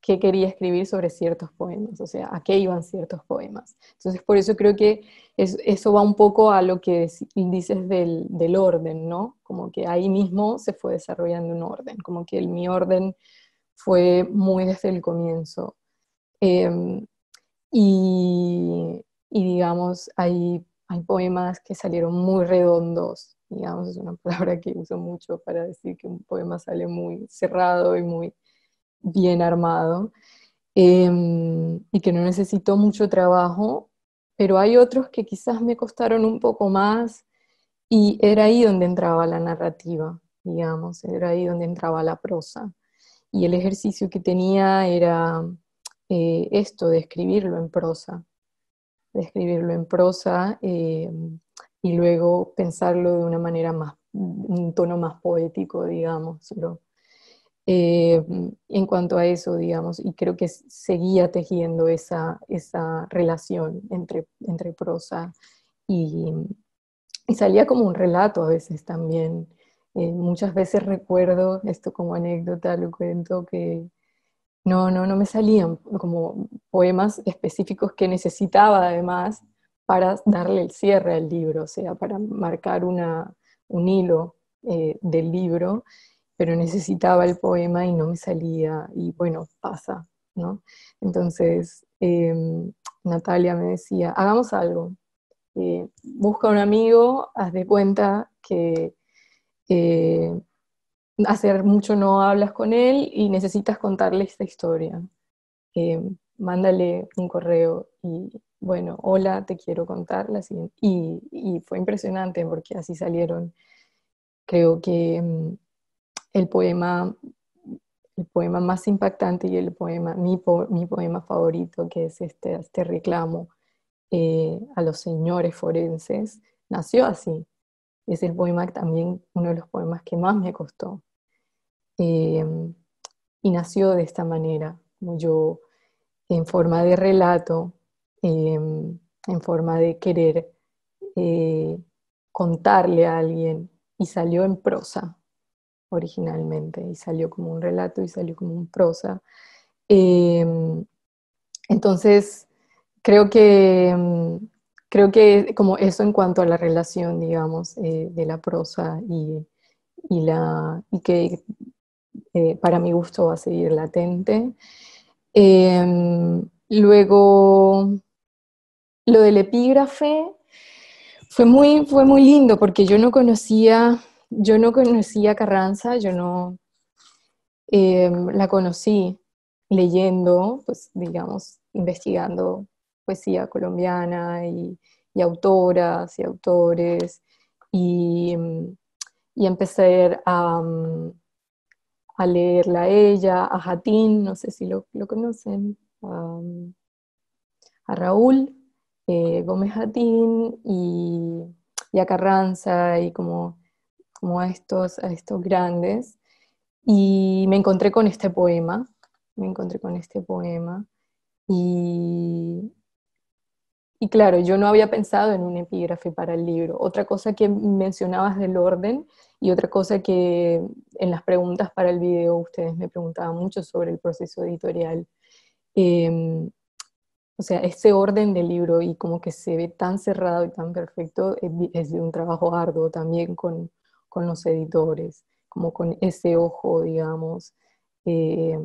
B: qué quería escribir sobre ciertos poemas, o sea, a qué iban ciertos poemas. Entonces, por eso creo que eso va un poco a lo que dices del orden, ¿no? Como que ahí mismo se fue desarrollando un orden, como que mi orden fue muy desde el comienzo. Eh, y digamos, hay poemas que salieron muy redondos, digamos, es una palabra que uso mucho para decir que un poema sale muy cerrado y muy bien armado, y que no necesitó mucho trabajo, pero hay otros que quizás me costaron un poco más, y era ahí donde entraba la narrativa, digamos, era ahí donde entraba la prosa. Y el ejercicio que tenía era esto de escribirlo en prosa. de escribirlo en prosa y luego pensarlo de una manera más, un tono más poético, digámoslo. En cuanto a eso, digamos, y creo que seguía tejiendo esa relación entre prosa y, y salía como un relato a veces también. Muchas veces recuerdo, esto como anécdota, lo cuento, que no me salían como poemas específicos que necesitaba además para darle el cierre al libro, o sea, para marcar un hilo del libro, pero necesitaba el poema y no me salía, y bueno, pasa, ¿no? Entonces, Natalia me decía, hagamos algo, busca un amigo, haz de cuenta que eh, hace mucho no hablas con él y necesitas contarle esta historia. Eh, Mándale un correo y bueno, hola, te quiero contar la siguiente. Y fue impresionante porque así salieron, creo que el poema, el poema más impactante y el poema, mi poema favorito, que es este reclamo a los señores forenses, nació así. Es el poema también, uno de los poemas que más me costó. Eh, y nació de esta manera, como yo, en forma de relato, en forma de querer eh, contarle a alguien, y salió en prosa originalmente, y salió como un relato y salió como un prosa. Eh, entonces, creo que, creo que como eso en cuanto a la relación, digamos, de la prosa y que para mi gusto va a seguir latente. Luego, lo del epígrafe fue muy lindo porque yo no conocía a Carranza, yo no la conocí leyendo, pues digamos, investigando poesía colombiana y autoras y autores, y, y empecé a leerla a ella, a Jatín, no sé si lo conocen, a Raúl Gómez Jatín y a Carranza y como a estos grandes. Y me encontré con este poema, me encontré con este poema y, y claro, yo no había pensado en un epígrafe para el libro. Otra cosa que mencionabas del orden y otra cosa que en las preguntas para el video ustedes me preguntaban mucho sobre el proceso editorial. Eh, o sea, ese orden del libro y como que se ve tan cerrado y tan perfecto es de un trabajo arduo también con los editores, como con ese ojo, digamos, eh,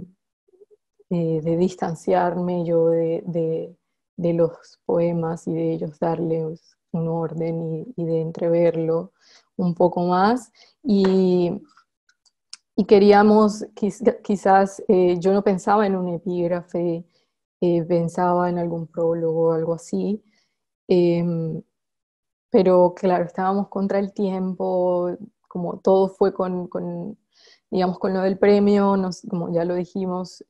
B: de distanciarme yo de los poemas y de ellos darles un orden y de entreverlo un poco más. Y queríamos, quizás, yo no pensaba en un epígrafe, pensaba en algún prólogo o algo así, em, pero claro, estábamos contra el tiempo, como todo fue digamos, con lo del premio, como ya lo dijimos,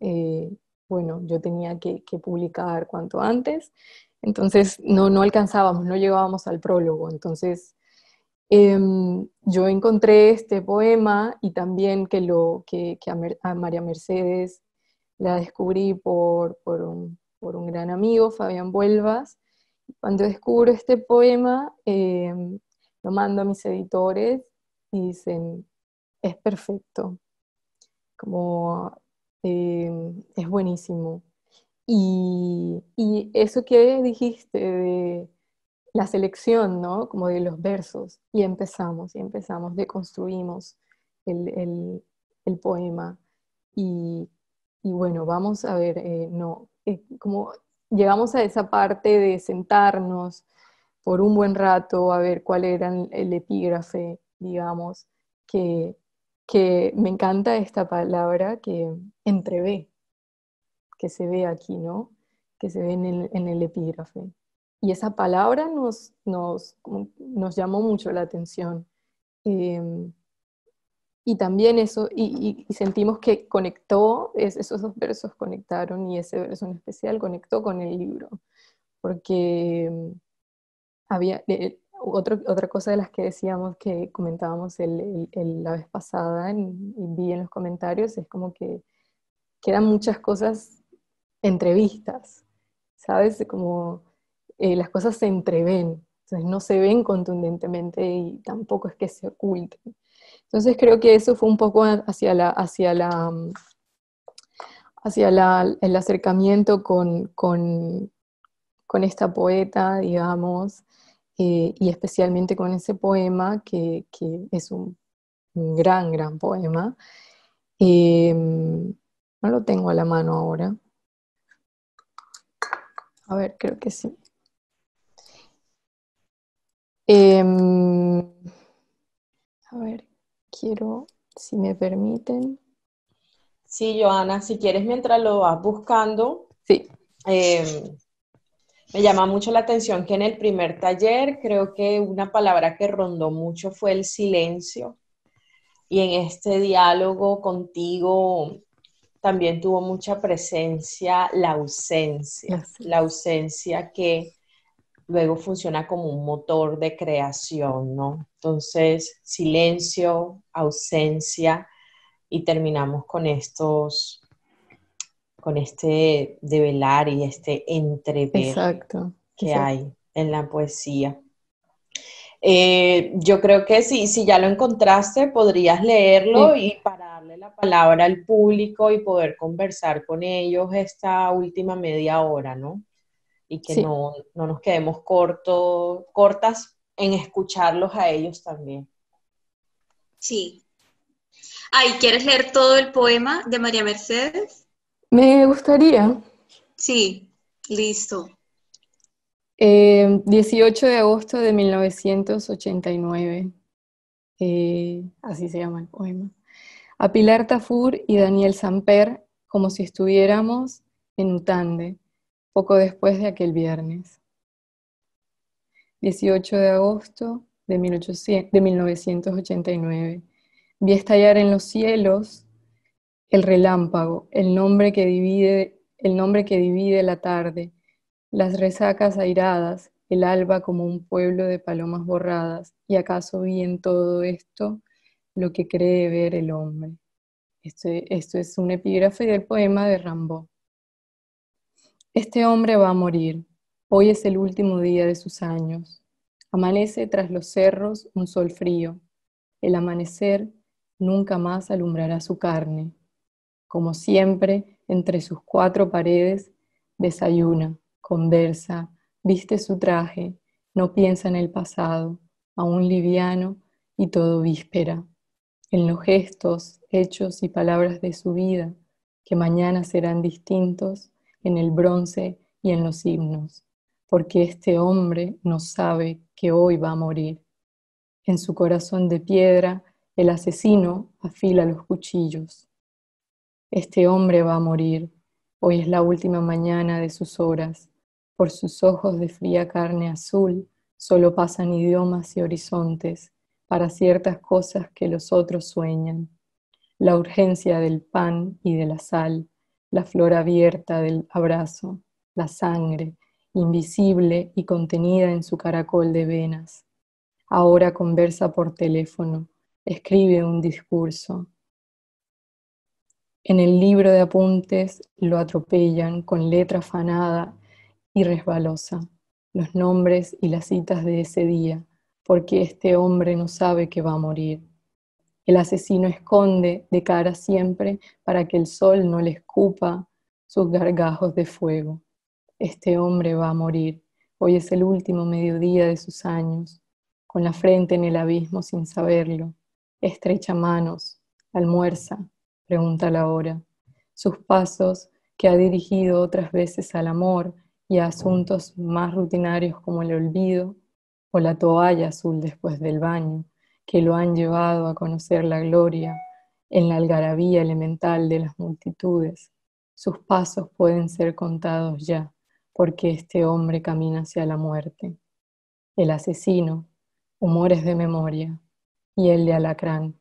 B: bueno, yo tenía que publicar cuanto antes, entonces no alcanzábamos, no llegábamos al prólogo, entonces yo encontré este poema y también que a María Mercedes la descubrí por un gran amigo, Fabián Vuelvas. Cuando descubro este poema, lo mando a mis editores y dicen, es perfecto, como es buenísimo. Y eso que dijiste de la selección, ¿no? Como de los versos, y empezamos, deconstruimos el poema. Y, y bueno, vamos a ver, no, como llegamos a esa parte de sentarnos por un buen rato a ver cuál era el epígrafe, digamos, que, que me encanta esta palabra que entrevé, que se ve aquí, ¿no? Que se ve en el epígrafe. Y esa palabra nos llamó mucho la atención. Eh, y también eso, y sentimos que conectó, esos dos versos conectaron, y ese verso en especial conectó con el libro, porque había otra cosa de las que decíamos, que comentábamos la vez pasada y vi en los comentarios, es como que quedan muchas cosas entrevistas, ¿sabes? Como las cosas se entreven, entonces no se ven contundentemente y tampoco es que se oculten. Entonces creo que eso fue un poco el acercamiento con esta poeta, digamos, y especialmente con ese poema, que es un gran, gran poema. No lo tengo a la mano ahora. A ver, creo que sí. A ver, quiero, si me permiten.
A: Sí, Joana, si quieres, mientras lo vas buscando,
B: Sí.
A: Me llama mucho la atención que en el primer taller creo que una palabra que rondó mucho fue el silencio, y en este diálogo contigo también tuvo mucha presencia la ausencia que luego funciona como un motor de creación, ¿no? Entonces, silencio, ausencia, y terminamos con este develar y este entrever
B: Exacto.
A: que hay en la poesía. Yo creo que si ya lo encontraste, podrías leerlo,
B: Sí.
A: y para darle la palabra al público y poder conversar con ellos esta última media hora, ¿no? Y que
B: Sí.
A: no nos quedemos cortas en escucharlos a ellos también.
D: Sí. Ay, ¿quieres leer todo el poema de María Mercedes?
B: Me gustaría.
D: Sí, listo.
B: 18 de agosto de 1989. Así se llama el poema. A Pilar Tafur y Daniel Samper, como si estuviéramos en Utande, poco después de aquel viernes. 18 de agosto de 1989. Vi estallar en los cielos el relámpago, el nombre que divide la tarde, las resacas airadas, el alba como un pueblo de palomas borradas, y acaso vi en todo esto lo que cree ver el hombre. Esto es un epígrafe del poema de Rimbaud. Este hombre va a morir. Hoy es el último día de sus años. Amanece tras los cerros un sol frío. El amanecer nunca más alumbrará su carne. Como siempre, entre sus cuatro paredes, desayuna, conversa, viste su traje, no piensa en el pasado, aún liviano y todo víspera, en los gestos, hechos y palabras de su vida, que mañana serán distintos, en el bronce y en los himnos, porque este hombre no sabe que hoy va a morir. En su corazón de piedra, el asesino afila los cuchillos. Este hombre va a morir, hoy es la última mañana de sus horas. Por sus ojos de fría carne azul solo pasan idiomas y horizontes para ciertas cosas que los otros sueñan. La urgencia del pan y de la sal, la flor abierta del abrazo, la sangre, invisible y contenida en su caracol de venas. Ahora conversa por teléfono, escribe un discurso. En el libro de apuntes lo atropellan con letra afanada y resbalosa, los nombres y las citas de ese día, porque este hombre no sabe que va a morir. El asesino esconde de cara siempre para que el sol no le escupa sus gargajos de fuego. Este hombre va a morir. Hoy es el último mediodía de sus años, con la frente en el abismo sin saberlo. Estrecha manos, almuerza, pregunta la hora. Sus pasos, que ha dirigido otras veces al amor y a asuntos más rutinarios como el olvido o la toalla azul después del baño, que lo han llevado a conocer la gloria en la algarabía elemental de las multitudes. Sus pasos pueden ser contados ya, porque este hombre camina hacia la muerte. El asesino, humores de memoria, y el de alacrán,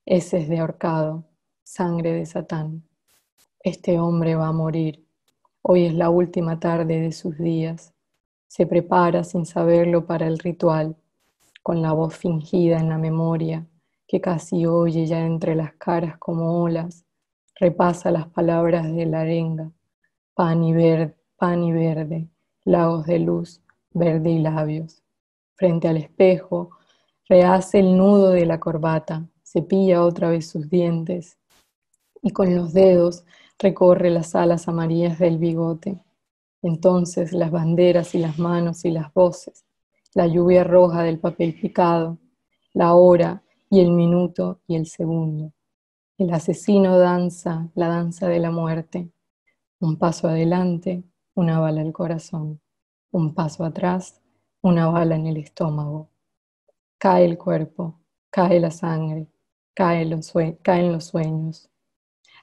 B: heces de ahorcado, sangre de Satán. Este hombre va a morir. Hoy es la última tarde de sus días. Se prepara sin saberlo para el ritual, con la voz fingida en la memoria, que casi oye ya entre las caras como olas, repasa las palabras de la arenga, pan y verde, lagos de luz, verde y labios. Frente al espejo, rehace el nudo de la corbata, cepilla otra vez sus dientes y con los dedos recorre las alas amarillas del bigote. Entonces las banderas y las manos y las voces, la lluvia roja del papel picado, la hora y el minuto y el segundo. El asesino danza la danza de la muerte. Un paso adelante, una bala al corazón. Un paso atrás, una bala en el estómago. Cae el cuerpo, cae la sangre, caen los sueños.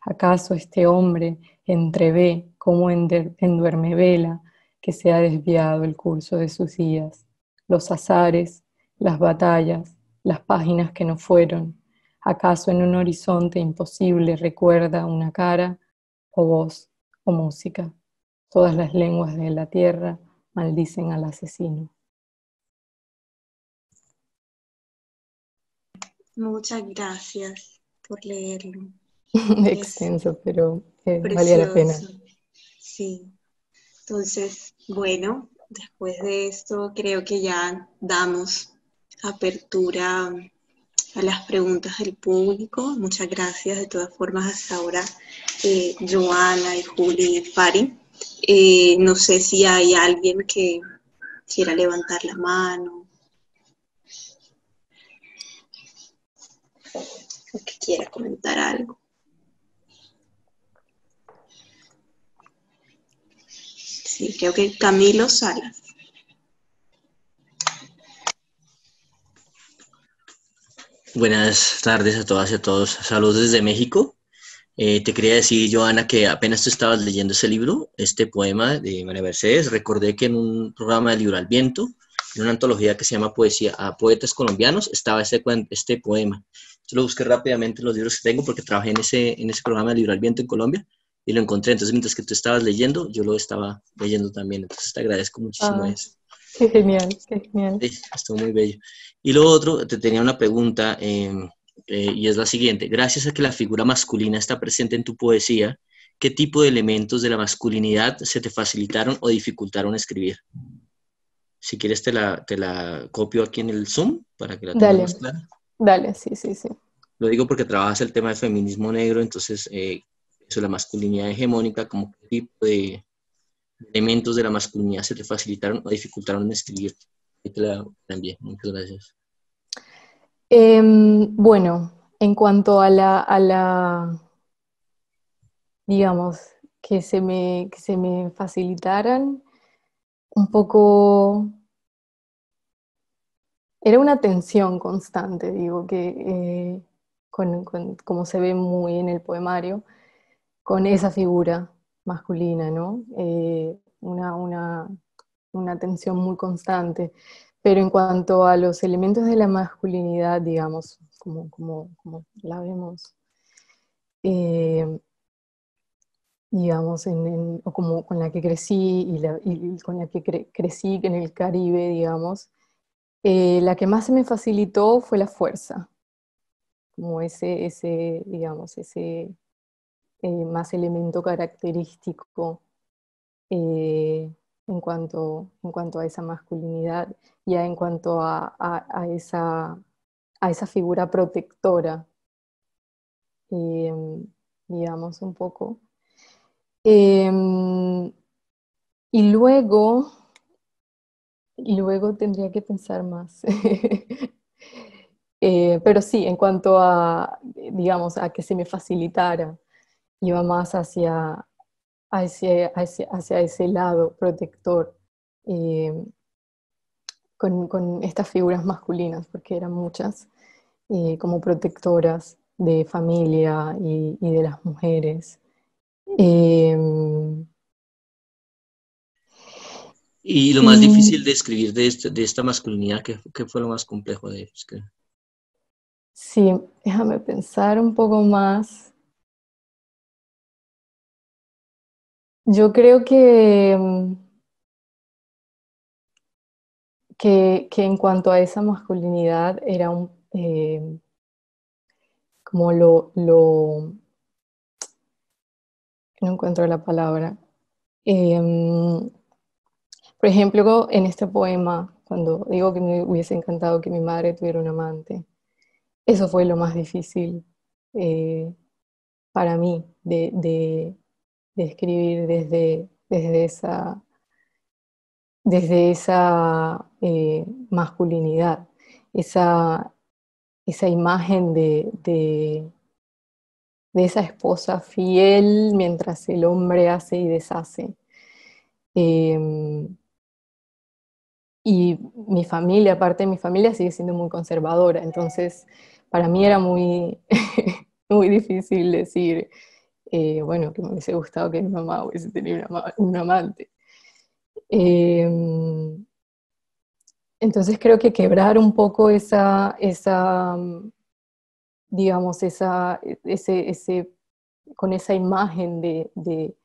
B: ¿Acaso este hombre entrevé como en duermevela que se ha desviado el curso de sus días? Los azares, las batallas, las páginas que no fueron. ¿Acaso en un horizonte imposible recuerda una cara o voz o música? Todas las lenguas de la tierra maldicen al asesino.
D: Muchas gracias por leerlo. Es
B: Extenso, pero valía la pena.
D: precioso. Sí. Entonces, bueno, después de esto creo que ya damos apertura a las preguntas del público. Muchas gracias de todas formas hasta ahora, Joana y Juli y Fari. No sé si hay alguien que quiera levantar la mano o que quiera comentar algo. Sí, creo que Camilo Salas.
E: Buenas tardes a todas y a todos. Saludos desde México. Te quería decir, Joana, que apenas tú estabas leyendo ese libro, este poema de María Mercedes, recordé que en un programa de Libro al Viento, en una antología que se llama Poesía a Poetas Colombianos, estaba este poema. Yo lo busqué rápidamente en los libros que tengo porque trabajé en ese programa de Libro al Viento en Colombia y lo encontré. Entonces, mientras que tú estabas leyendo, yo lo estaba leyendo también. Entonces, te agradezco muchísimo eso.
B: Qué genial, qué genial.
E: Sí, estuvo muy bello. Y lo otro, te tenía una pregunta y es la siguiente. Gracias a que la figura masculina está presente en tu poesía, ¿qué tipo de elementos de la masculinidad se te facilitaron o dificultaron escribir? Si quieres te la copio aquí en el Zoom para que la tengas más clara.
B: Dale, sí, sí, sí.
E: Lo digo porque trabajas el tema del feminismo negro, entonces eso, la masculinidad hegemónica, como qué tipo de elementos de la masculinidad se te facilitaron o dificultaron escribir. Ahí te la envié. Muchas gracias.
B: Bueno, en cuanto a la, digamos, que se me facilitaran un poco, era una tensión constante, digo, que como se ve muy en el poemario, con esa figura masculina, ¿no? Una tensión muy constante. Pero en cuanto a los elementos de la masculinidad, digamos, como la vemos, digamos, o como con la que crecí y con la que crecí en el Caribe, digamos, la que más se me facilitó fue la fuerza, como digamos, ese más elemento característico en cuanto a esa masculinidad, ya en cuanto a esa figura protectora, eh, digamos un poco. Y luego tendría que pensar más. Pero sí, en cuanto a, digamos, a que se me facilitara, iba más hacia ese lado protector, eh, con estas figuras masculinas, porque eran muchas, como protectoras de familia y de las mujeres. Eh,
E: Y lo más difícil de escribir de esta masculinidad, ¿qué fue lo más complejo de escribir?
B: Sí, déjame pensar un poco más. Yo creo que que en cuanto a esa masculinidad era como no encuentro la palabra. Por ejemplo, en este poema, cuando digo que me hubiese encantado que mi madre tuviera un amante, eso fue lo más difícil eh, para mí de escribir desde esa masculinidad, esa, esa imagen de esa esposa fiel mientras el hombre hace y deshace. Eh, y mi familia, aparte de mi familia, sigue siendo muy conservadora, entonces para mí era muy, muy difícil decir, bueno, que me hubiese gustado que mi mamá hubiese tenido un amante. Eh, entonces creo que quebrar un poco digamos, con esa imagen de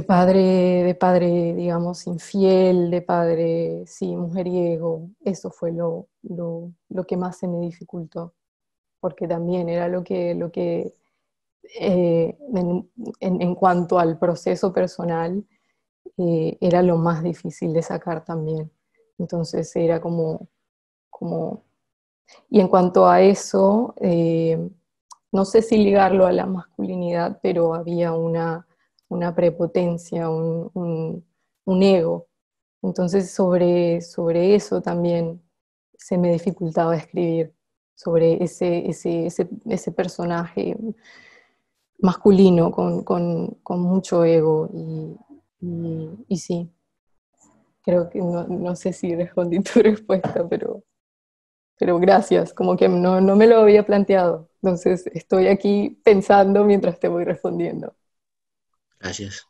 B: padre, digamos, infiel, de padre, sí, mujeriego, eso fue lo que más se me dificultó, porque también era lo que en cuanto al proceso personal, era lo más difícil de sacar también. Entonces era como y en cuanto a eso, no sé si ligarlo a la masculinidad, pero había una prepotencia, un ego. Entonces sobre eso también se me dificultaba escribir, sobre ese personaje masculino con mucho ego. Y sí, creo que no sé si respondí tu respuesta, pero gracias, como que no me lo había planteado. Entonces estoy aquí pensando mientras te voy respondiendo.
E: Gracias.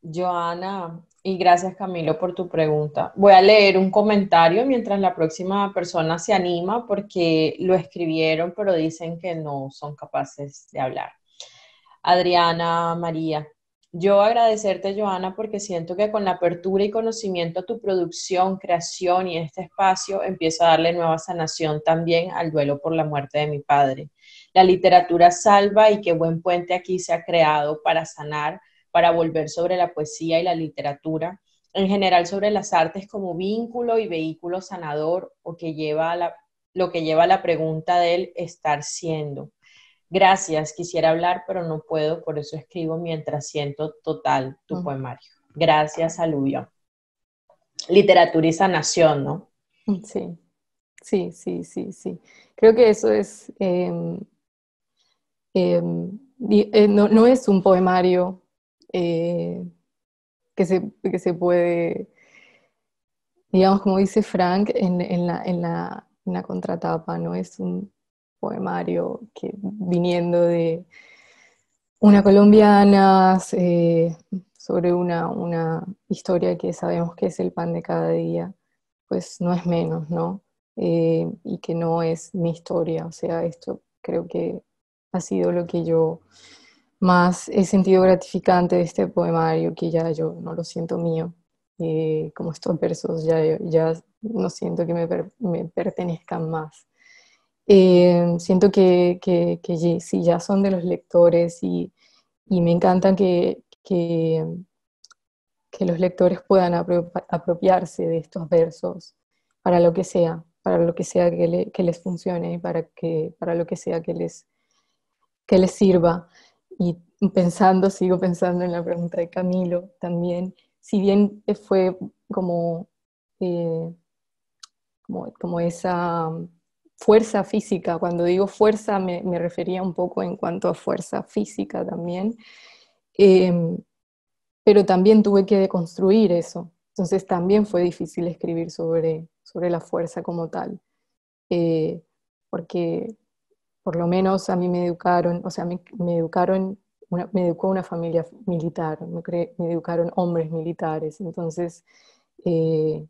A: Joana, y gracias Camilo por tu pregunta. Voy a leer un comentario mientras la próxima persona se anima porque lo escribieron, pero dicen que no son capaces de hablar. Adriana María. Yo agradecerte, Joana, porque siento que con la apertura y conocimiento a tu producción, creación y este espacio, empiezo a darle nueva sanación también al duelo por la muerte de mi padre. La literatura salva y qué buen puente aquí se ha creado para sanar, para volver sobre la poesía y la literatura, en general sobre las artes como vínculo y vehículo sanador o que lo que lleva a la pregunta del estar siendo. Gracias, quisiera hablar, pero no puedo, por eso escribo mientras siento total tu
B: Mm.
A: poemario. Gracias, Aluvio. Literatura y sanación, ¿no?
B: Sí, sí, sí, sí, sí. Creo que eso es, no es un poemario eh, que se puede, digamos, como dice Frank en la contratapa, no es un poemario que viniendo de una colombiana sobre una historia que sabemos que es el pan de cada día, pues no es menos, ¿no? Y que no es mi historia, o sea, esto creo que ha sido lo que yo más he sentido gratificante de este poemario, que ya yo no lo siento mío, como estos versos ya no siento que me pertenezcan más. Siento que sí, ya son de los lectores y me encantan que los lectores puedan apropiarse de estos versos para lo que sea que les funcione y para lo que sea que les sirva. Y sigo pensando en la pregunta de Camilo también, si bien fue como, eh, como esa fuerza física, cuando digo fuerza me refería un poco en cuanto a fuerza física también, eh, pero también tuve que deconstruir eso. Entonces también fue difícil escribir sobre la fuerza como tal, eh, porque por lo menos a mí me educaron, o sea, me educaron, me educó una familia militar, me educaron hombres militares, entonces eh,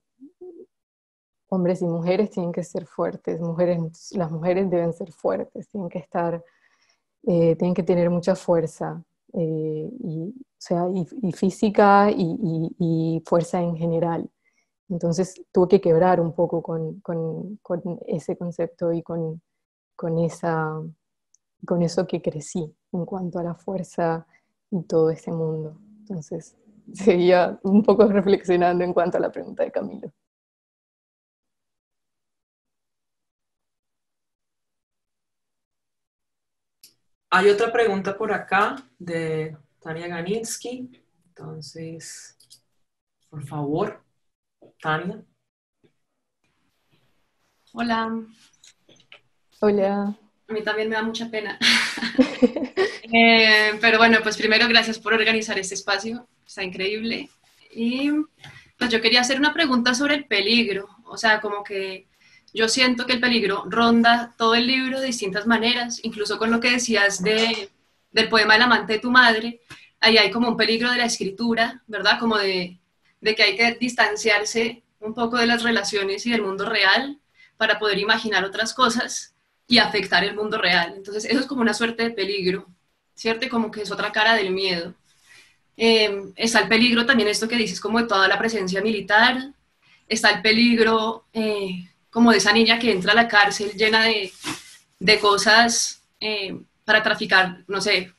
B: hombres y mujeres tienen que ser fuertes, las mujeres deben ser fuertes, tienen que tener mucha fuerza, o sea, y física y fuerza en general. Entonces tuve que quebrar un poco con ese concepto y con con eso que crecí en cuanto a la fuerza y todo ese mundo. Entonces, seguía un poco reflexionando en cuanto a la pregunta de Camilo.
C: Hay otra pregunta por acá de Tania Ganitsky. Entonces, por favor, Tania.
F: Hola,
B: Hola.
F: a mí también me da mucha pena. Pero bueno, pues primero gracias por organizar este espacio, está increíble. Y pues yo quería hacer una pregunta sobre el peligro, o sea, como que yo siento que el peligro ronda todo el libro de distintas maneras, incluso con lo que decías del poema El amante de tu madre, ahí hay como un peligro de la escritura, ¿verdad? Como de que hay que distanciarse un poco de las relaciones y del mundo real para poder imaginar otras cosas y afectar el mundo real. Entonces, eso es como una suerte de peligro, ¿cierto? Y como que es otra cara del miedo. Está el peligro también, esto que dices, como de toda la presencia militar. Está el peligro como de esa niña que entra a la cárcel llena de cosas para traficar, no sé,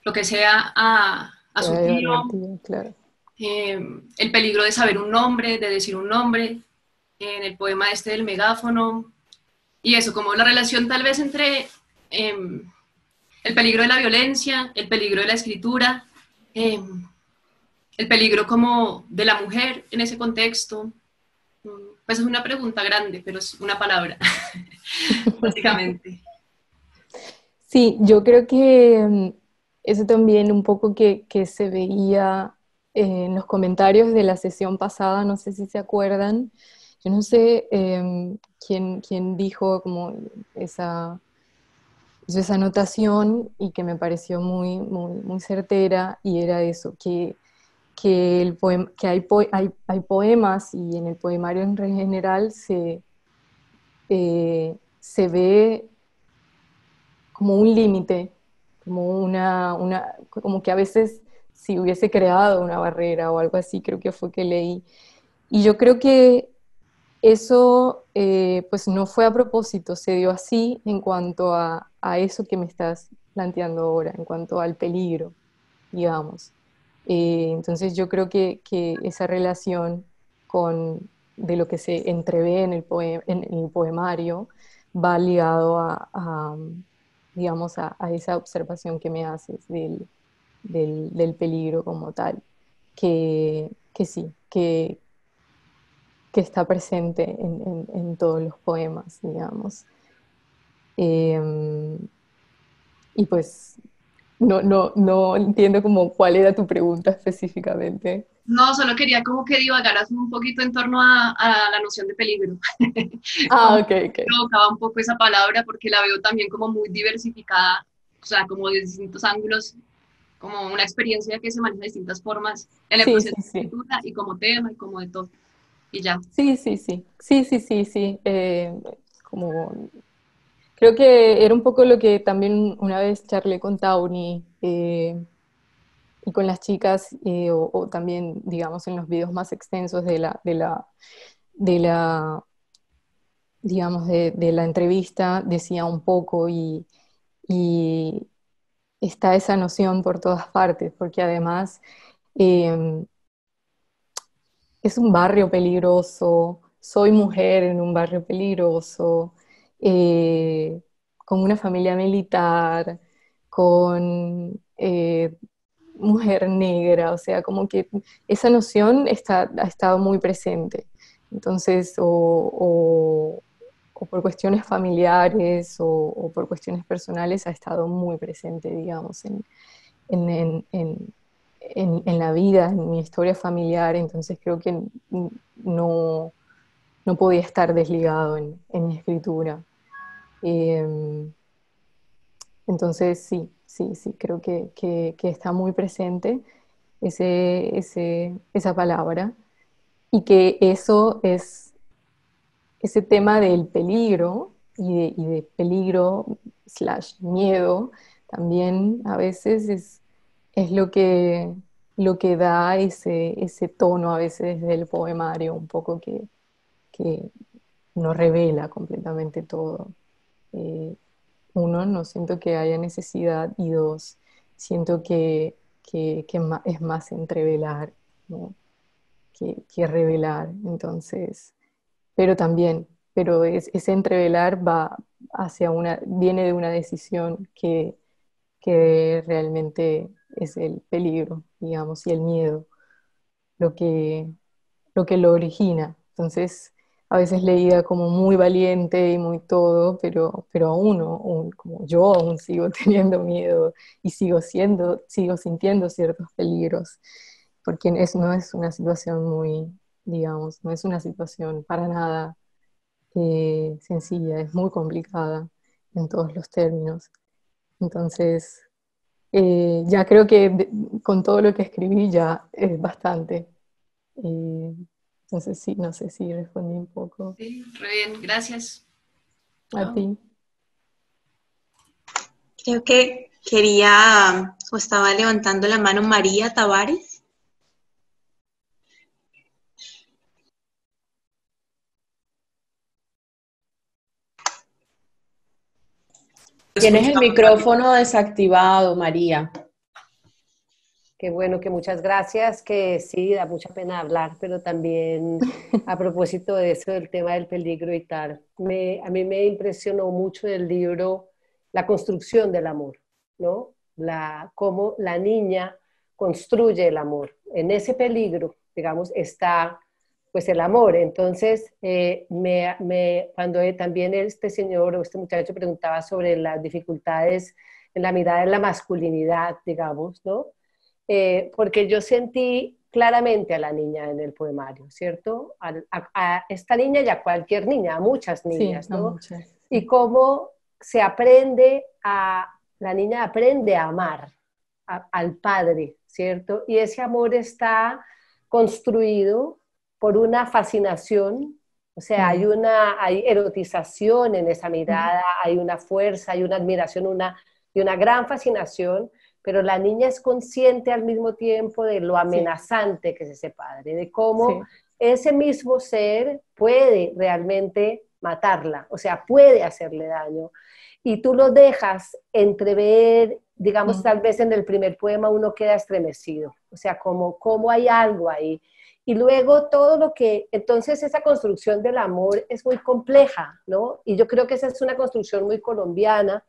F: lo que sea a su tío.
B: Claro.
F: El peligro de saber un nombre, de decir un nombre, en el poema este del megáfono. Y eso, como la relación tal vez entre el peligro de la violencia, el peligro de la escritura, el peligro como de la mujer en ese contexto. Pues es una pregunta grande, pero es una palabra, básicamente.
B: Sí, yo creo que eso también un poco que se veía en los comentarios de la sesión pasada, no sé si se acuerdan, yo no sé quién dijo como esa, hizo esa anotación y que me pareció muy certera, y era eso, que hay poemas, y en el poemario en general se ve como un límite, como como que a veces si hubiese creado una barrera o algo así, creo que fue que leí. Y yo creo que eso pues no fue a propósito, se dio así en cuanto a eso que me estás planteando ahora, en cuanto al peligro, digamos. Entonces yo creo que esa relación de lo que se entrevé en en el poemario va ligado digamos, a esa observación que me haces del peligro como tal, que sí, que está presente en todos los poemas, digamos. Eh, y pues no entiendo como cuál era tu pregunta específicamente.
F: No, solo quería como que divagaras un poquito en torno a la noción de peligro.
B: Ah,
F: Como
B: ok, ok.
F: provocaba un poco esa palabra porque la veo también como muy diversificada, o sea, como de distintos ángulos, como una experiencia que se maneja de distintas formas en el
B: Sí,
F: proceso
B: sí,
F: de
B: sí.
F: escritura y como tema y como de todo. Y ya.
B: Sí, sí, sí. Sí, sí, sí, sí. Como, creo que era un poco lo que también una vez charlé con Tawny y con las chicas, o también, digamos, en los videos más extensos de la, digamos, de la entrevista, decía un poco y está esa noción por todas partes, porque además eh, es un barrio peligroso, soy mujer en un barrio peligroso, eh, con una familia militar, con mujer negra, o sea, como que esa noción ha estado muy presente. Entonces, o por cuestiones familiares o por cuestiones personales, ha estado muy presente, digamos, en, en- en- en la vida, en mi historia familiar, entonces creo que no, no podía estar desligado en mi escritura. Eh, entonces sí, creo que está muy presente esa palabra, y que eso es ese tema del peligro y de peligro slash miedo, también a veces es lo lo que da ese tono a veces del poemario, un poco que no revela completamente todo. Eh, Uno, no siento que haya necesidad, y dos, siento que es más entrevelar, ¿no? que revelar. Entonces, pero también, ese entrevelar viene de una decisión que realmente es el peligro, digamos, y el miedo, lo que, lo que lo origina. Entonces, a veces leía como muy valiente y muy todo, pero como yo aún sigo teniendo miedo y sigo sintiendo ciertos peligros, porque no es una situación muy, digamos, no es una situación para nada sencilla, es muy complicada en todos los términos. Entonces, ya creo que con todo lo que escribí ya es bastante. Eh, entonces, sí, no sé si respondí un poco
F: Sí, re bien, gracias.
B: a
F: ¿No?
B: ti.
D: Creo que quería o estaba levantando la mano María Tavares.
A: Tienes el
C: Escuchamos, María.
A: micrófono desactivado, María.
G: Qué bueno, que muchas gracias, que sí, da mucha pena hablar, pero también a propósito de eso, del tema del peligro y tal, a mí me impresionó mucho del libro la construcción del amor, ¿no? Cómo la niña construye el amor. En ese peligro, digamos, está pues el amor. Entonces, cuando también este señor o este muchacho preguntaba sobre las dificultades en la mirada de la masculinidad, digamos, ¿no? Porque yo sentí claramente a la niña en el poemario, ¿cierto? A esta niña y a cualquier niña, a muchas
B: Sí,
G: niñas,
B: a
G: ¿no?
B: muchas.
G: Y cómo la niña aprende a amar al padre, ¿cierto? Y ese amor está construido por una fascinación, o sea, hay erotización en esa mirada, hay una fuerza, hay una admiración, y una gran fascinación, pero la niña es consciente al mismo tiempo de lo
B: Sí,
G: amenazante que es ese padre, de cómo
B: sí.
G: ese mismo ser puede realmente matarla, o sea, puede hacerle daño. Y tú lo dejas entrever, digamos,
B: Mm,
G: tal vez en el primer poema uno queda estremecido, o sea, como hay algo ahí. Y luego todo lo que, entonces esa construcción del amor es muy compleja, ¿no? Y yo creo que esa es una construcción muy colombiana,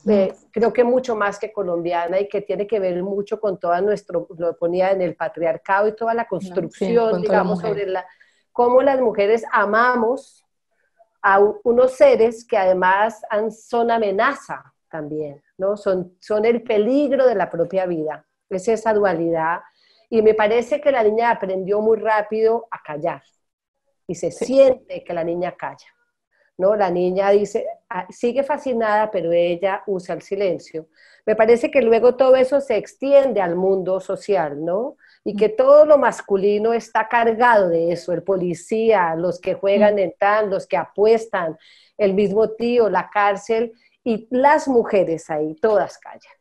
B: mm.
G: creo que mucho más que colombiana, y que tiene que ver mucho con toda lo ponía en el patriarcado y toda la
B: No, sí,
G: construcción,
B: con toda la
G: digamos,
B: mujer.
G: sobre cómo las mujeres amamos a unos seres que además son amenaza también, ¿no? Son el peligro de la propia vida. Es esa dualidad. Y me parece que la niña aprendió muy rápido a callar. Y se
B: Sí.
G: siente que la niña calla, ¿no? La niña dice, sigue fascinada, pero ella usa el silencio. Me parece que luego todo eso se extiende al mundo social, ¿no? Y que todo lo masculino está cargado de eso, el policía, los que juegan en tan, los que apuestan, el mismo tío, la cárcel, y las mujeres ahí, todas callan.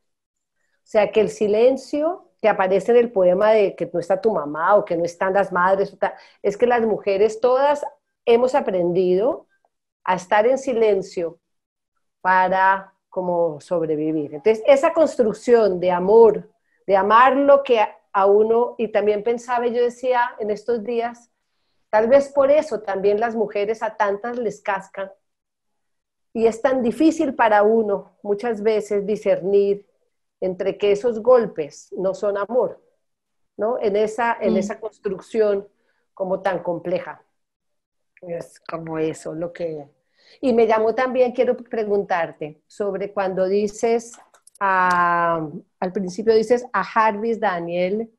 G: O sea, que el silencio que aparece en el poema de que no está tu mamá o que no están las madres, es que las mujeres todas hemos aprendido a estar en silencio para como sobrevivir. Entonces, esa construcción de amor, de amar lo que a uno, y también pensaba, yo decía en estos días, tal vez por eso también las mujeres a tantas les cascan, y es tan difícil para uno muchas veces discernir entre que esos golpes no son amor, ¿no? En esa construcción como tan compleja. Es como eso lo que... Y me llamó también, quiero preguntarte, sobre cuando dices, al principio dices, a Jarvis Daniel,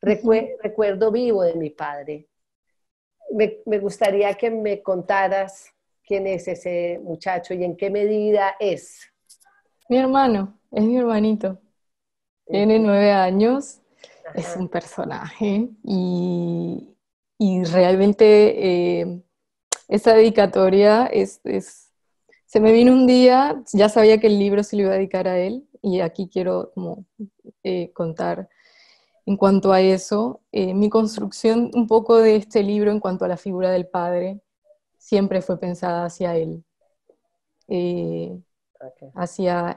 G: recuerdo vivo de mi padre. Me gustaría que me contaras quién es ese muchacho y en qué medida es.
B: Mi hermano, es mi hermanito. Tiene 9 años, es
G: Ajá.
B: un personaje y realmente esa dedicatoria se me vino un día, ya sabía que el libro se lo iba a dedicar a él, y aquí quiero como contar. En cuanto a eso, mi construcción un poco de este libro en cuanto a la figura del padre siempre fue pensada hacia él,
G: Okay.
B: hacia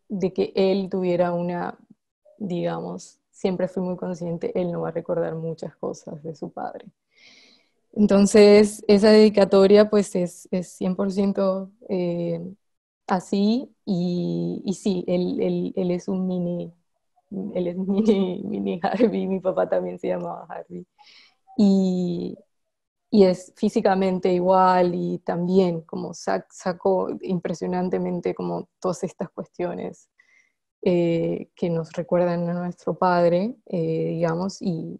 B: de que él tuviera una, digamos, siempre fui muy consciente, él no va a recordar muchas cosas de su padre. Entonces, esa dedicatoria pues es 100% así, y sí, él es un él es mini Harvey, mi papá también se llamaba Harvey. Y, y es físicamente igual, y también como sacó impresionantemente como todas estas cuestiones que nos recuerdan a nuestro padre, digamos, y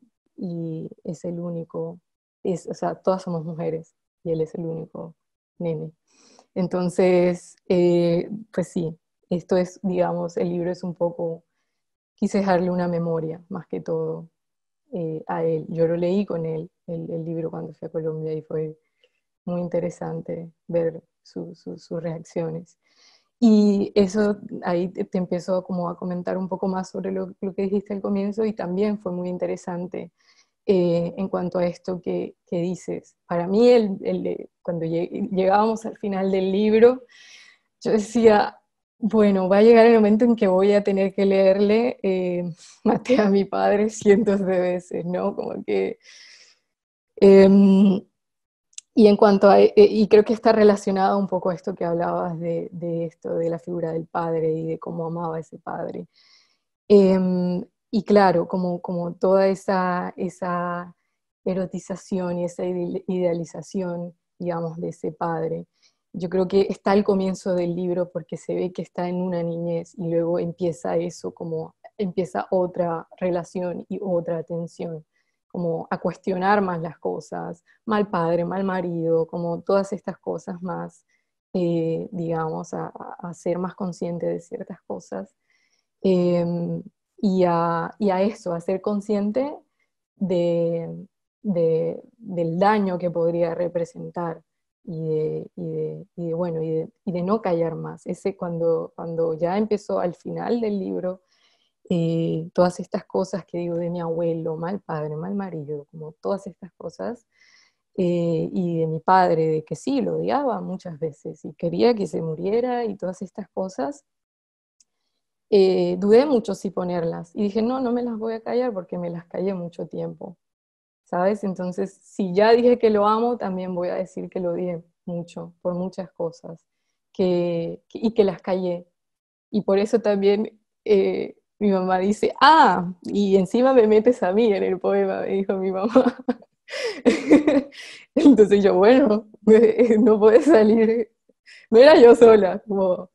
B: es el único, o sea, todas somos mujeres y él es el único nene. Entonces, pues sí, esto es, digamos, el libro es un poco, quise dejarle una memoria más que todo a él. Yo lo leí con él, el libro, cuando fui a Colombia, y fue muy interesante ver sus reacciones. Y eso, ahí te empiezo como a comentar un poco más sobre lo que dijiste al comienzo, y también fue muy interesante en cuanto a esto que dices. Para mí, cuando llegábamos al final del libro, yo decía, bueno, va a llegar el momento en que voy a tener que leerle Maté a mi padre cientos de veces, ¿no? Como que... y en cuanto a, y creo que está relacionado un poco a esto que hablabas de esto, de la figura del padre y de cómo amaba a ese padre. Y claro, como toda esa erotización y esa idealización, digamos, de ese padre. Yo creo que está al comienzo del libro porque se ve que está en una niñez, y luego empieza eso, como empieza otra relación y otra tensión, como a cuestionar más las cosas, mal padre, mal marido, como todas estas cosas más, digamos, a ser más consciente de ciertas cosas. Eh, y a eso, a ser consciente de, del daño que podría representar, bueno, y de no callar más. Ese cuando ya empezó al final del libro, todas estas cosas que digo de mi abuelo, mal padre, mal marido, como todas estas cosas, y de mi padre, de que sí, lo odiaba muchas veces y quería que se muriera y todas estas cosas, dudé mucho si ponerlas, y dije, no, no me las voy a callar porque me las callé mucho tiempo, ¿sabes? Entonces, si ya dije que lo amo, también voy a decir que lo odié mucho, por muchas cosas, y que las callé. Y por eso también mi mamá dice, y encima me metes a mí en el poema, me dijo mi mamá. Entonces yo, bueno, no puede salir, no era yo sola, como...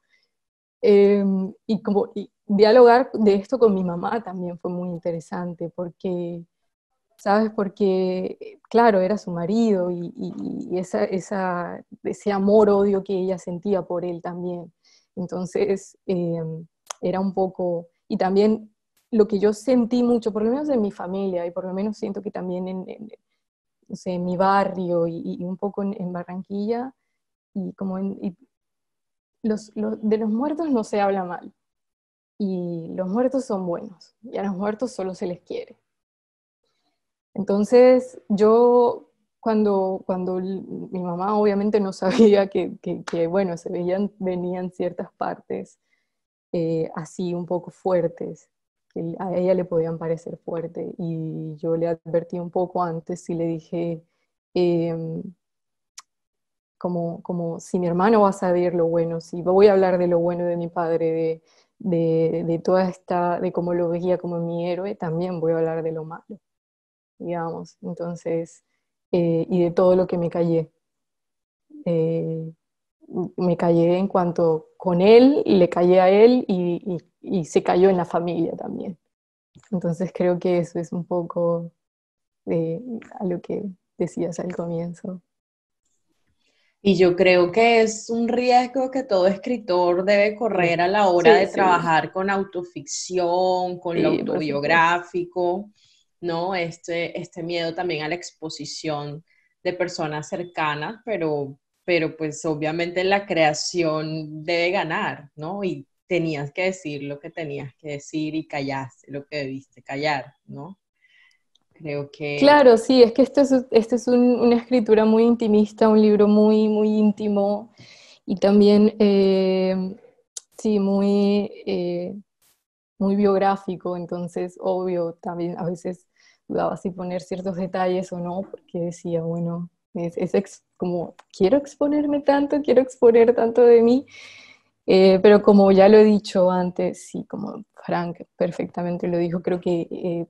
B: y dialogar de esto con mi mamá también fue muy interesante, porque, ¿sabes? Porque, claro, era su marido, y ese amor-odio que ella sentía por él también. Entonces, era un poco, y también lo que yo sentí mucho, por lo menos en mi familia, y por lo menos siento que también no sé, en mi barrio, y un poco en Barranquilla, y como de los muertos no se habla mal, y los muertos son buenos, y a los muertos solo se les quiere. Entonces yo, cuando mi mamá obviamente no sabía que bueno, venían ciertas partes así un poco fuertes, que a ella le podían parecer fuertes, y yo le advertí un poco antes y le dije, em, como si mi hermano va a saber lo bueno, si voy a hablar de lo bueno de mi padre, de toda de cómo lo veía como mi héroe, también voy a hablar de lo malo, digamos. Entonces, y de todo lo que me callé. Eh, Me callé en cuanto con él, le callé a él, y se cayó en la familia también. Entonces creo que eso es un poco a lo que decías al comienzo.
A: Y yo creo que es un riesgo que todo escritor debe correr a la hora de
B: Sí,
A: trabajar con autoficción, con lo
B: sí, por supuesto.
A: autobiográfico, ¿no? Este miedo también a la exposición de personas cercanas, pero pues obviamente la creación debe ganar, ¿no? Y tenías que decir lo que tenías que decir y callaste lo que debiste callar, ¿no? Creo que...
B: Claro, sí, es que esto es una escritura muy intimista, un libro muy, muy íntimo y también, sí, muy biográfico, entonces, obvio, también a veces dudaba si poner ciertos detalles o no, porque decía, bueno, como, quiero exponerme tanto, quiero exponer tanto de mí, pero como ya lo he dicho antes, sí, como Frank perfectamente lo dijo, creo que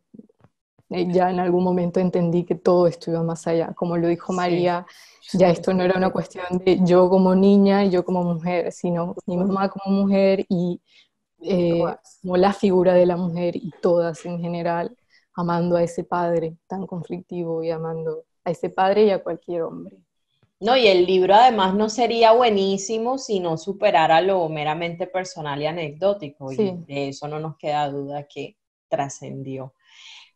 B: ya en algún momento entendí que todo esto iba más allá. Como lo dijo
A: Sí,
B: María, ya esto no era una cuestión de yo como niña y yo como mujer, sino mi mamá como mujer y como la figura de la mujer y todas en general, amando a ese padre tan conflictivo y amando a ese padre y a cualquier hombre.
A: no, y el libro además no sería buenísimo si no superara lo meramente personal y anecdótico, y
B: Sí.
A: de eso no nos queda duda que trascendió.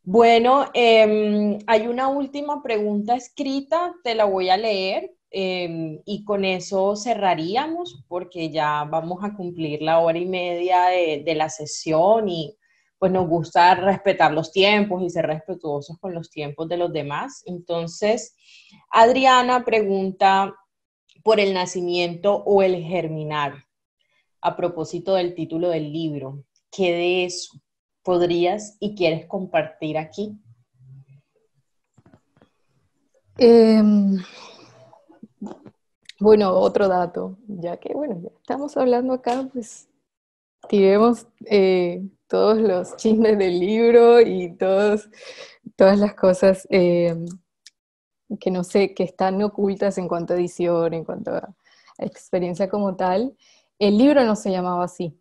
A: Bueno, hay una última pregunta escrita, te la voy a leer y con eso cerraríamos porque ya vamos a cumplir la hora y media de la sesión y pues nos gusta respetar los tiempos y ser respetuosos con los tiempos de los demás. Entonces, Adriana pregunta por el nacimiento o el germinar a propósito del título del libro. ¿Qué de eso podrías y quieres compartir aquí?
B: Bueno, otro dato, ya que bueno, ya estamos hablando acá, pues tiremos todos los chismes del libro y todas las cosas que no sé, que están ocultas en cuanto a edición, en cuanto a experiencia como tal. El libro no se llamaba así.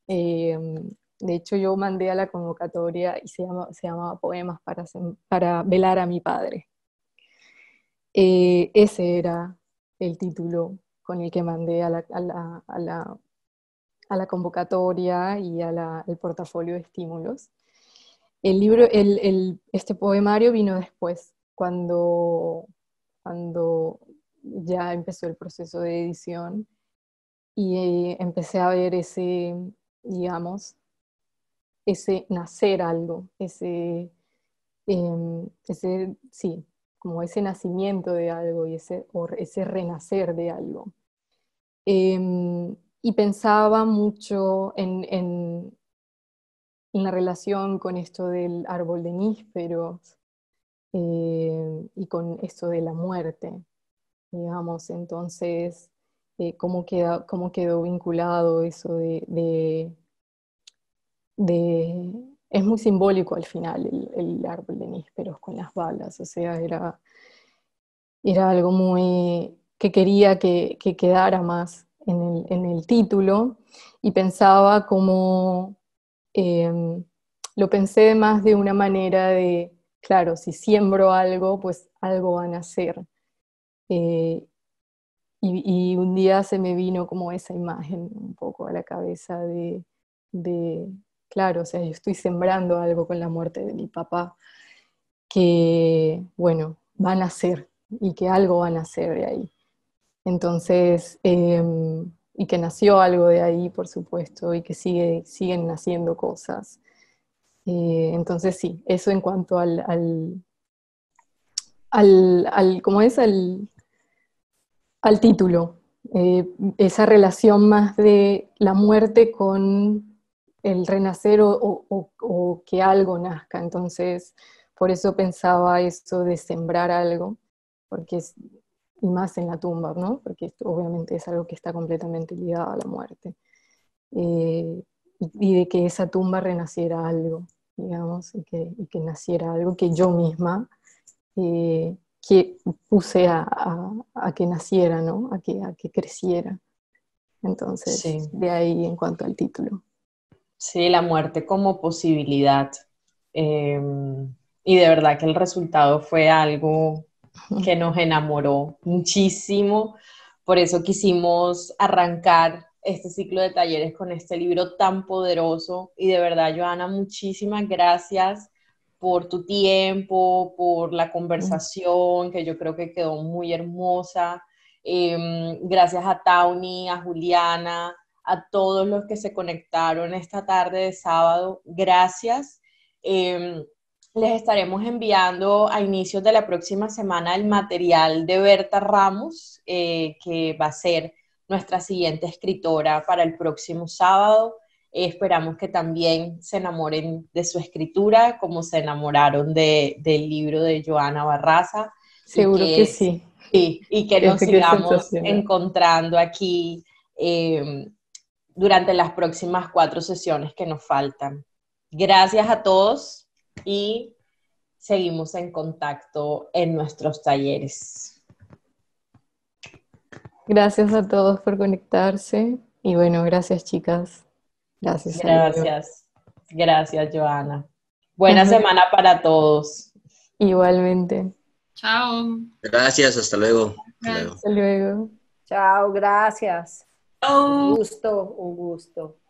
B: Eh, de hecho, yo mandé a la convocatoria y se llamaba Poemas para velar a mi padre. Ese era el título con el que mandé a la convocatoria y al portafolio de estímulos. El libro, este poemario vino después, cuando ya empezó el proceso de edición y empecé a ver digamos, ese nacer algo, sí, como ese nacimiento de algo y ese renacer de algo. Y pensaba mucho en la relación con esto del árbol de nísperos y con esto de la muerte, digamos. Entonces, cómo quedó vinculado eso es muy simbólico al final el árbol de nísperos con las balas, o sea, era algo muy que quería que quedara más en el título y pensaba como, lo pensé más de una manera de, claro, si siembro algo, pues algo va a nacer. Eh, y un día se me vino como esa imagen un poco a la cabeza de, claro, o sea, yo estoy sembrando algo con la muerte de mi papá, que, bueno, va a nacer y que algo va a nacer de ahí. Entonces, y que nació algo de ahí, por supuesto, y que siguen naciendo cosas. Entonces, sí, eso en cuanto ¿cómo es? Al título. Esa relación más de la muerte con el renacer o que algo nazca. Entonces, por eso pensaba eso de sembrar algo, porque y más en la tumba, ¿no? Porque esto obviamente es algo que está completamente ligado a la muerte. Y de que esa tumba renaciera algo, digamos, y que naciera algo que yo misma que puse a que naciera, ¿no? A que creciera. Entonces,
A: Sí,
B: de ahí en cuanto al título.
A: sí, la muerte como posibilidad. Y de verdad que el resultado fue algo que nos enamoró muchísimo. Por eso quisimos arrancar este ciclo de talleres con este libro tan poderoso. Y de verdad, Joana, muchísimas gracias por tu tiempo, por la conversación, que yo creo que quedó muy hermosa. Gracias a Tawny, a Juliana, a todos los que se conectaron esta tarde de sábado. Gracias. Les estaremos enviando a inicios de la próxima semana el material de Berta Ramos, que va a ser nuestra siguiente escritora para el próximo sábado. Esperamos que también se enamoren de su escritura, como se enamoraron del libro de Joana Barraza.
B: Seguro que sí.
A: Sí, y que nos sigamos encontrando aquí durante las próximas 4 sesiones que nos faltan. Gracias a todos y seguimos en contacto en nuestros talleres.
B: Gracias a todos por conectarse y bueno, gracias chicas. Gracias.
A: Gracias Joana. Buena semana para todos.
B: Igualmente.
F: Chao.
E: Gracias, hasta luego.
B: Hasta luego.
G: Chao, gracias.
C: Chao.
G: Un gusto.